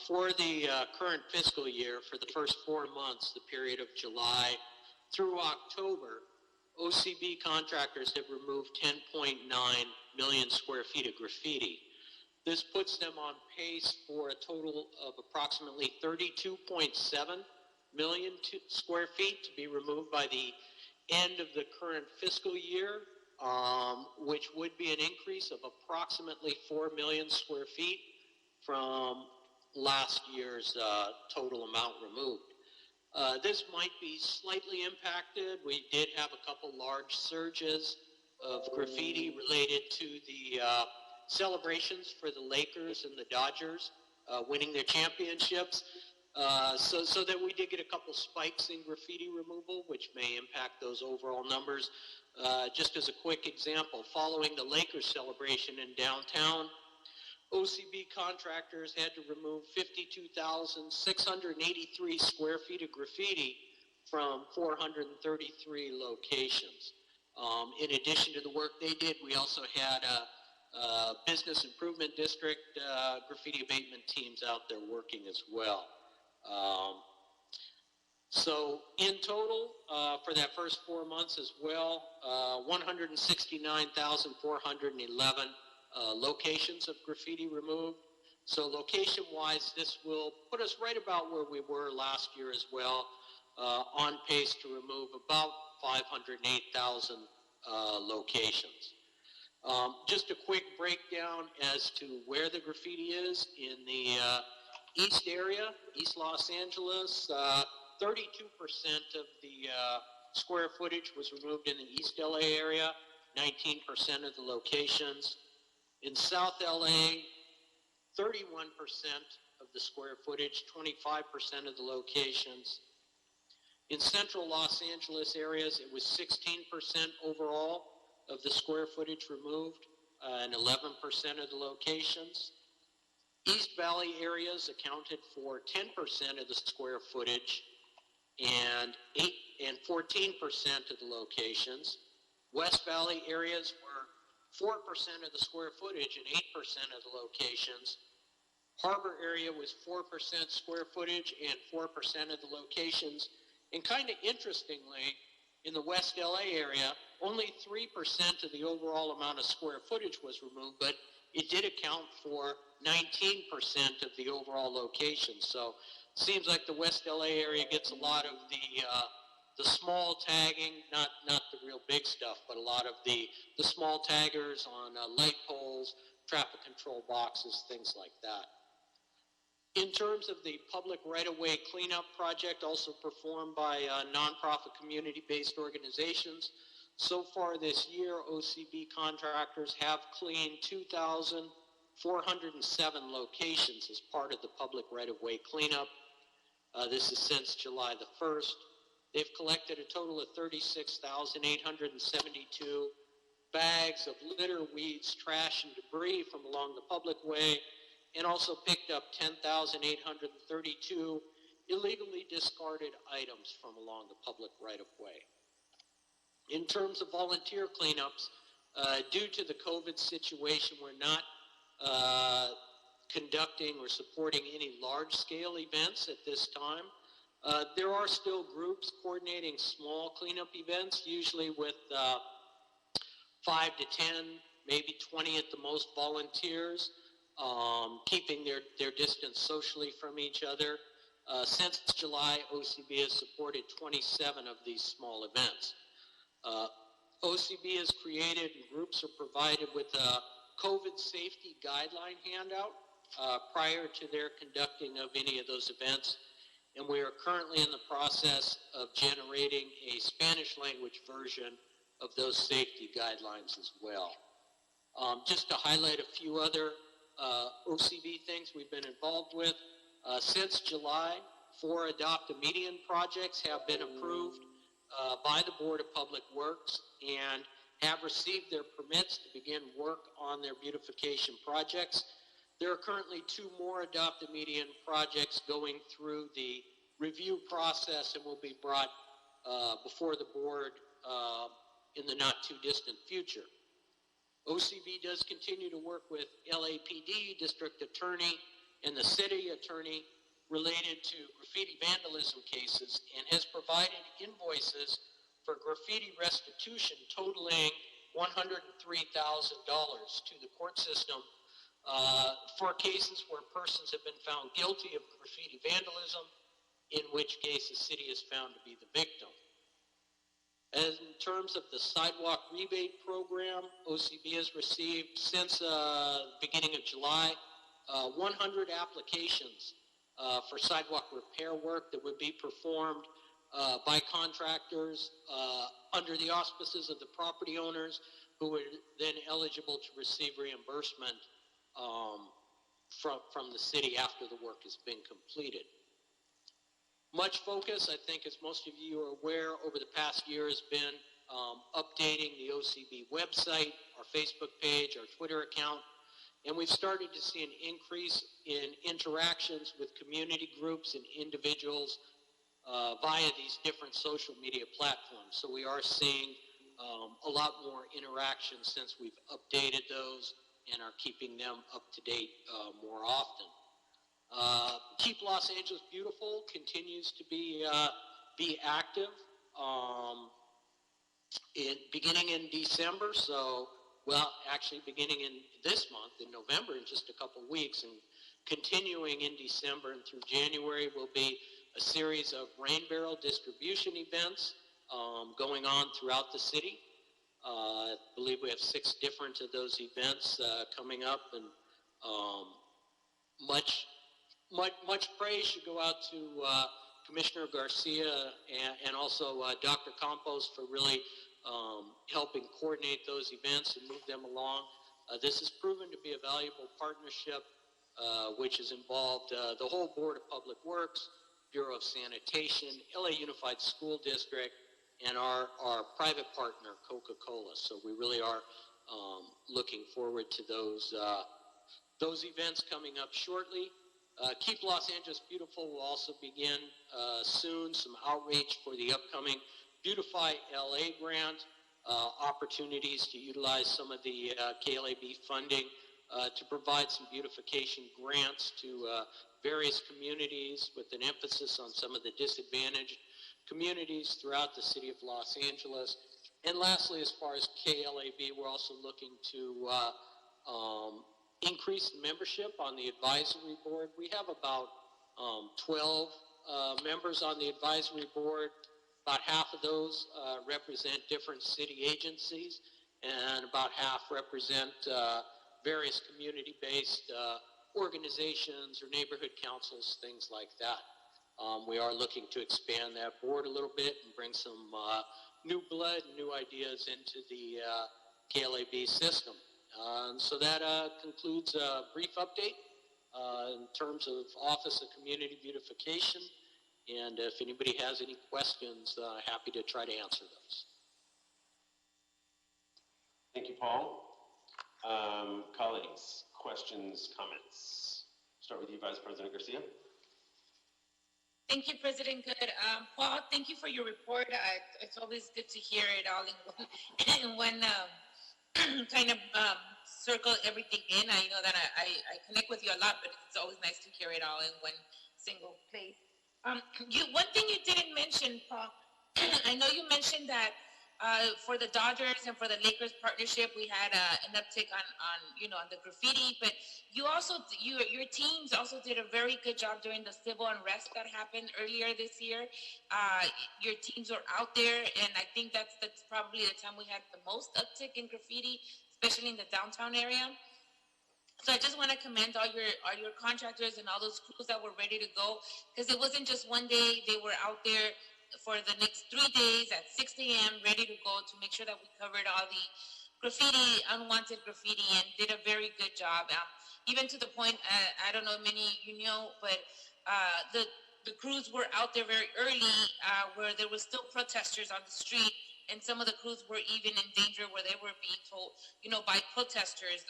For the current fiscal year, for the first 4 months, the period of July through October, OCB contractors have removed 10.9 million square feet of graffiti. This puts them on pace for a total of approximately 32.7 million square feet to be removed by the end of the current fiscal year, which would be an increase of approximately 4 million square feet from last year's total amount removed. This might be slightly impacted. We did have a couple large surges of graffiti related to the celebrations for the Lakers and the Dodgers winning their championships. So that we did get a couple spikes in graffiti removal, which may impact those overall numbers. Just as a quick example, following the Lakers celebration in downtown, OCB contractors had to remove 52,683 square feet of graffiti from 433 locations. In addition to the work they did, we also had a business improvement district graffiti abatement teams out there working as well. So in total, for that first 4 months as well, 169,411 locations of graffiti removed. So location-wise, this will put us right about where we were last year as well, on pace to remove about 508,000 locations. Just a quick breakdown as to where the graffiti is in the East area, East Los Angeles, 32% of the square footage was removed in the East LA area, 19% of the locations. In South LA, 31% of the square footage, 25% of the locations. In Central Los Angeles areas, it was 16% overall of the square footage removed, and 11% of the locations. East Valley areas accounted for 10% of the square footage and 14% of the locations. West Valley areas were 4% of the square footage and 8% of the locations. Harbor area was 4% square footage and 4% of the locations. And kind of interestingly, in the West LA area, only 3% of the overall amount of square footage was removed, but it did account for 19% of the overall locations. So it seems like the West LA area gets a lot of the small tagging, not the real big stuff, but a lot of the small taggers on light poles, traffic control boxes, things like that. In terms of the public right-of-way cleanup project, also performed by nonprofit community-based organizations, so far this year, OCB contractors have cleaned 2,407 locations as part of the public right-of-way cleanup. This is since July the 1st. They've collected a total of 36,872 bags of litter, weeds, trash, and debris from along the public way, and also picked up 10,832 illegally discarded items from along the public right-of-way. In terms of volunteer cleanups, due to the COVID situation, we're not conducting or supporting any large-scale events at this time. There are still groups coordinating small cleanup events, usually with 5 to 10, maybe 20 at the most volunteers, keeping their distance socially from each other. Since July, OCB has supported 27 of these small events. OCB has created, and groups are provided with a COVID safety guideline handout prior to their conducting of any of those events. And we are currently in the process of generating a Spanish language version of those safety guidelines as well. Just to highlight a few other OCB things we've been involved with. Since July, 4 Adopt a Median projects have been approved by the Board of Public Works and have received their permits to begin work on their beautification projects. There are currently 2 more Adopt a Median projects going through the review process and will be brought before the board in the not too distant future. OCB does continue to work with LAPD, District Attorney, and the City Attorney related to graffiti vandalism cases and has provided invoices for graffiti restitution totaling $103,000 to the court system for cases where persons have been found guilty of graffiti vandalism, in which case the city is found to be the victim. As in terms of the sidewalk rebate program, OCB has received since the beginning of July 100 applications for sidewalk repair work that would be performed by contractors under the auspices of the property owners, who are then eligible to receive reimbursement from the city after the work has been completed. Much focus, I think, as most of you are aware, over the past year has been updating the OCB website, our Facebook page, our Twitter account, and we've started to see an increase in interactions with community groups and individuals via these different social media platforms. So we are seeing a lot more interaction since we've updated those and are keeping them up to date more often. Keep Los Angeles Beautiful continues to be active. Beginning in December, so, well, actually beginning in this month, in November, in just a couple weeks, and continuing in December and through January will be a series of rain barrel distribution events going on throughout the city. I believe we have 6 different of those events coming up, and much much praise should go out to Commissioner Garcia and also Dr. Campos for really helping coordinate those events and move them along. This has proven to be a valuable partnership, which has involved the whole Board of Public Works, Bureau of Sanitation, LA Unified School District, and our private partner, Coca-Cola. So we really are looking forward to those events coming up shortly. Keep Los Angeles Beautiful will also begin soon, some outreach for the upcoming Beautify LA grant, opportunities to utilize some of the KLAB funding to provide some beautification grants to various communities with an emphasis on some of the disadvantaged communities throughout the city of Los Angeles. And lastly, as far as KLAB, we're also looking to increase the membership on the advisory board. We have about 12 members on the advisory board. About half of those represent different city agencies, and about half represent various community-based organizations or neighborhood councils, things like that. We are looking to expand that board a little bit and bring some new blood and new ideas into the KLAB system. So that concludes a brief update in terms of Office of Community Beautification. And if anybody has any questions, happy to try to answer those. Thank you, Paul. Colleagues, questions, comments? Start with you, Vice President Garcia. Thank you, President Good. Paul, thank you for your report. It's always good to hear it all in one kind of circle everything in. I know that I connect with you a lot, but it's always nice to hear it all in one single place. One thing you didn't mention, Paul, I know you mentioned that for the Dodgers and for the Lakers partnership, we had an uptick on on the graffiti, but you also, your teams also did a very good job during the civil unrest that happened earlier this year. Your teams were out there, and I think that's probably the time we had the most uptick in graffiti, especially in the downtown area. So I just want to commend all your contractors and all those crews that were ready to go, because it wasn't just one day. They were out there for the next 3 days at 6 a.m. ready to go to make sure that we covered all the graffiti, unwanted graffiti, and did a very good job. Even to the point, I don't know many you know, but the crews were out there very early where there were still protesters on the street, and some of the crews were even in danger where they were being told, by protesters,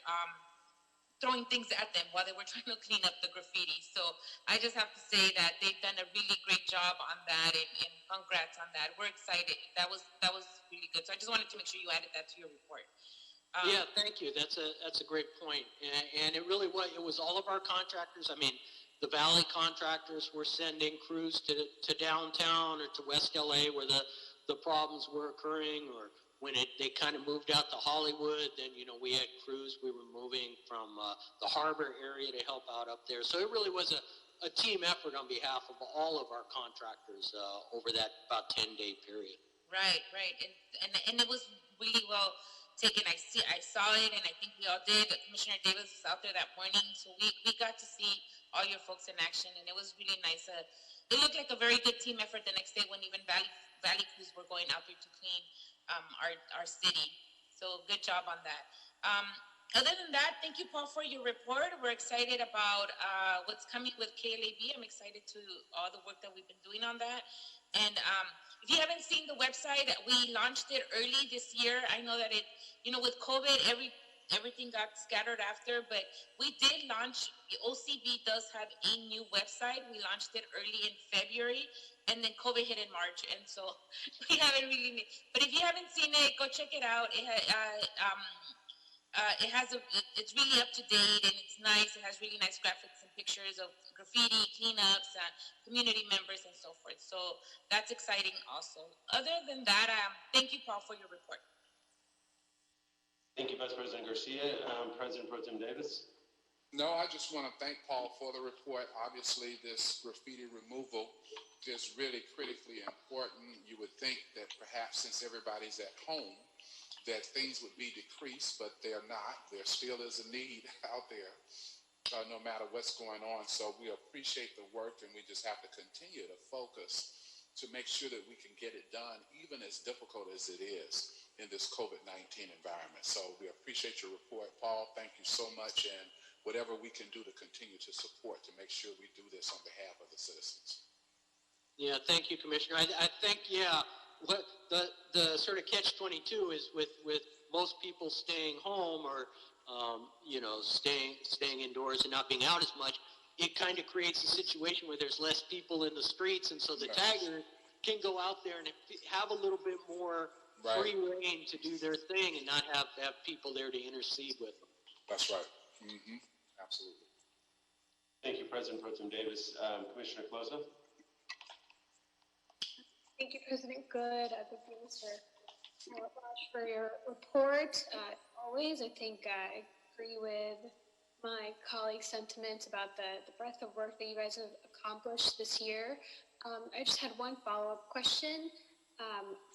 throwing things at them while they were trying to clean up the graffiti. So I just have to say that they've done a really great job on that, and congrats on that. We're excited. That was really good. So I just wanted to make sure you added that to your report. Yeah, thank you. That's a great point. And it really was, it was all of our contractors. I mean, the Valley contractors were sending crews to downtown or to West LA where the problems were occurring, or when they kind of moved out to Hollywood, then, we had crews we were moving from the harbor area to help out up there. So it really was a team effort on behalf of all of our contractors over that about 10-day period. Right. And it was really well taken. I saw it, and I think we all did. Commissioner Davis was out there that morning, so we got to see all your folks in action, and it was really nice. It looked like a very good team effort the next day when even Valley crews were going out there to clean our city. So good job on that. Other than that, thank you, Paul, for your report. We're excited about what's coming with KLAB. I'm excited to all the work that we've been doing on that. And if you haven't seen the website, we launched it early this year. I know that with COVID, everything got scattered after, but we did launch. The OCB does have a new website. We launched it early in February, and then COVID hit in March, and so we haven't really. But if you haven't seen it, go check it out. It's really up to date, and it's nice. It has really nice graphics and pictures of graffiti, cleanups, community members, and so forth. So that's exciting also. Other than that, thank you, Paul, for your report. Thank you, Vice President Garcia. President Pro Tem Davis. No, I just want to thank Paul for the report. Obviously, this graffiti removal is really critically important. You would think that perhaps since everybody's at home, that things would be decreased, but they're not. There still is a need out there. no matter what's going on. So we appreciate the work, and we just have to continue to focus to make sure that we can get it done, even as difficult as it is in this COVID-19 environment. So we appreciate your report, Paul. Thank you so much, and whatever we can do to continue to support to make sure we do this on behalf of the citizens. Yeah, thank you, Commissioner. I think, yeah, what the sort of catch-22 is with most people staying home or, you know, staying indoors and not being out as much, it kind of creates a situation where there's less people in the streets, and so the tagger can go out there and have a little bit more free reign to do their thing and not have people there to intercede with them. That's right. Mm-hmm. Absolutely. Thank you, President Pro Tem Davis. Commissioner Closa? Thank you, President Good. Thank you, Mr. Raj, for your report. Always, I think I agree with my colleagues' sentiments about the breadth of work that you guys have accomplished this year. I just had one follow-up question.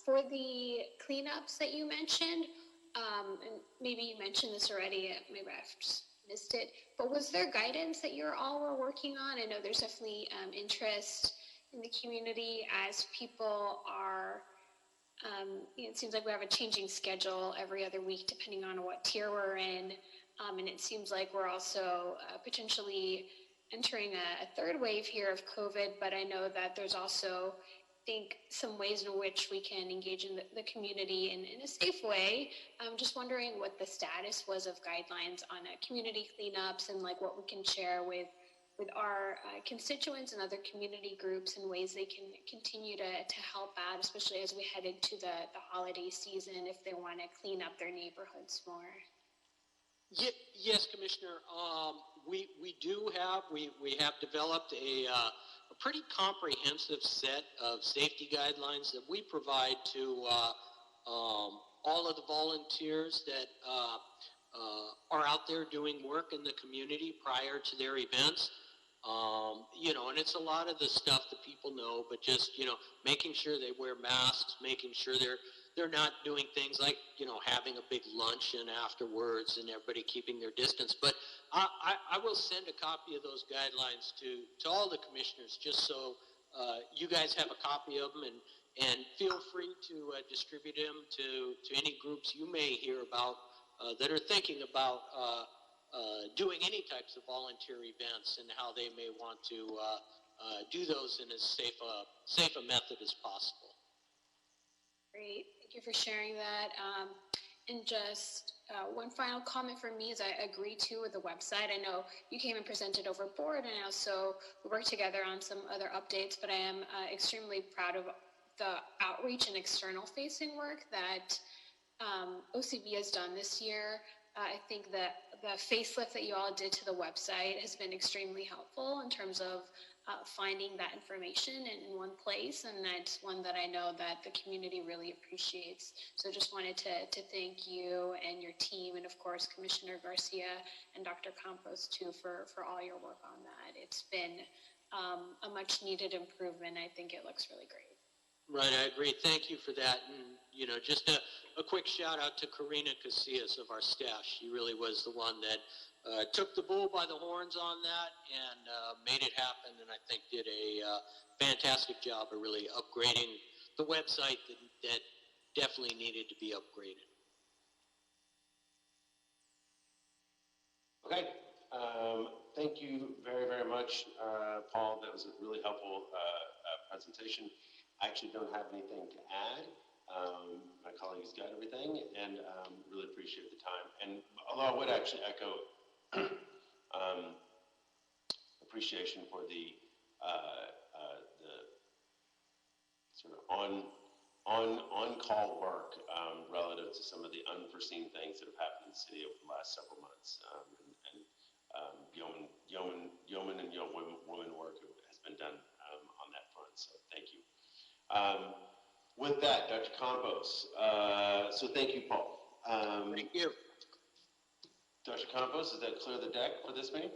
For the cleanups that you mentioned, and maybe you mentioned this already, maybe I've just missed it, but was there guidance that you all were working on? I know there's definitely interest in the community as people are, it seems like we have a changing schedule every other week depending on what tier we're in, and it seems like we're also potentially entering a third wave here of COVID, but I know that there's also, I think, some ways in which we can engage in the community in a safe way. I'm just wondering what the status was of guidelines on community cleanups and like what we can share with our constituents and other community groups and ways they can continue to help out, especially as we head into the holiday season if they want to clean up their neighborhoods more. Yes, Commissioner. We have developed a pretty comprehensive set of safety guidelines that we provide to all of the volunteers that are out there doing work in the community prior to their events. You know, and it's a lot of the stuff that people know, but just, you know, making sure they wear masks, making sure they're not doing things like, you know, having a big luncheon afterwards and everybody keeping their distance. But I will send a copy of those guidelines to all the commissioners just so you guys have a copy of them, and feel free to distribute them to any groups you may hear about that are thinking about doing any types of volunteer events and how they may want to do those in as safe a method as possible. Great, thank you for sharing that. And just one final comment from me is I agree too with the website. I know you came and presented over board, and also we worked together on some other updates, but I am extremely proud of the outreach and external facing work that OCB has done this year. I think that the facelift that you all did to the website has been extremely helpful in terms of finding that information in one place, and that's one that I know that the community really appreciates. So just wanted to thank you and your team, and of course Commissioner Garcia and Dr. Campos too for all your work on that. It's been a much needed improvement. I think it looks really great. Right, I agree. Thank you for that. And, you know, just a quick shout out to Karina Casillas of our staff. She really was the one that took the bull by the horns on that and made it happen, and I think did a fantastic job of really upgrading the website that definitely needed to be upgraded. Okay. Thank you very, very much, Paul. That was a really helpful presentation. I actually don't have anything to add. My colleagues got everything, and really appreciate the time. And although I would actually echo appreciation for the sort of on-call work relative to some of the unforeseen things that have happened in the city over the last several months, and yeoman and woman work has been done on that front. So thank you. With that, Dr. Campos, so thank you, Paul. Thank you. Dr. Campos, does that clear the deck for this meeting?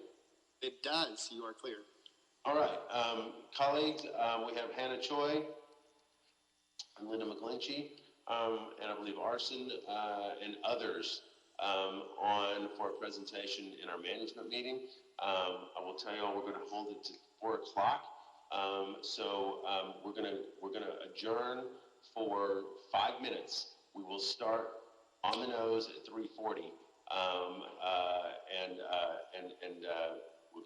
It does. You are clear. All right. Colleagues, we have Hannah Choi and Linda McGlinchey, and I believe Arson and others on for a presentation in our management meeting. I will tell you all, we're going to hold it to 4 o'clock. We're going to adjourn for 5 minutes. We will start on the nose at 3:40, we'll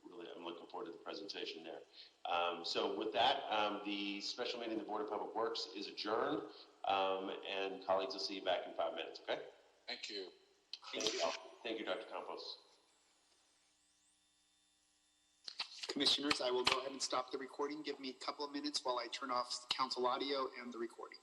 really, I'm looking forward to the presentation there. So with that, the special meeting of the Board of Public Works is adjourned, and colleagues will see you back in 5 minutes, okay? Thank you. Thank you. Thank you, Dr. Campos. Commissioners, I will go ahead and stop the recording. Give me a couple of minutes while I turn off council audio and the recording.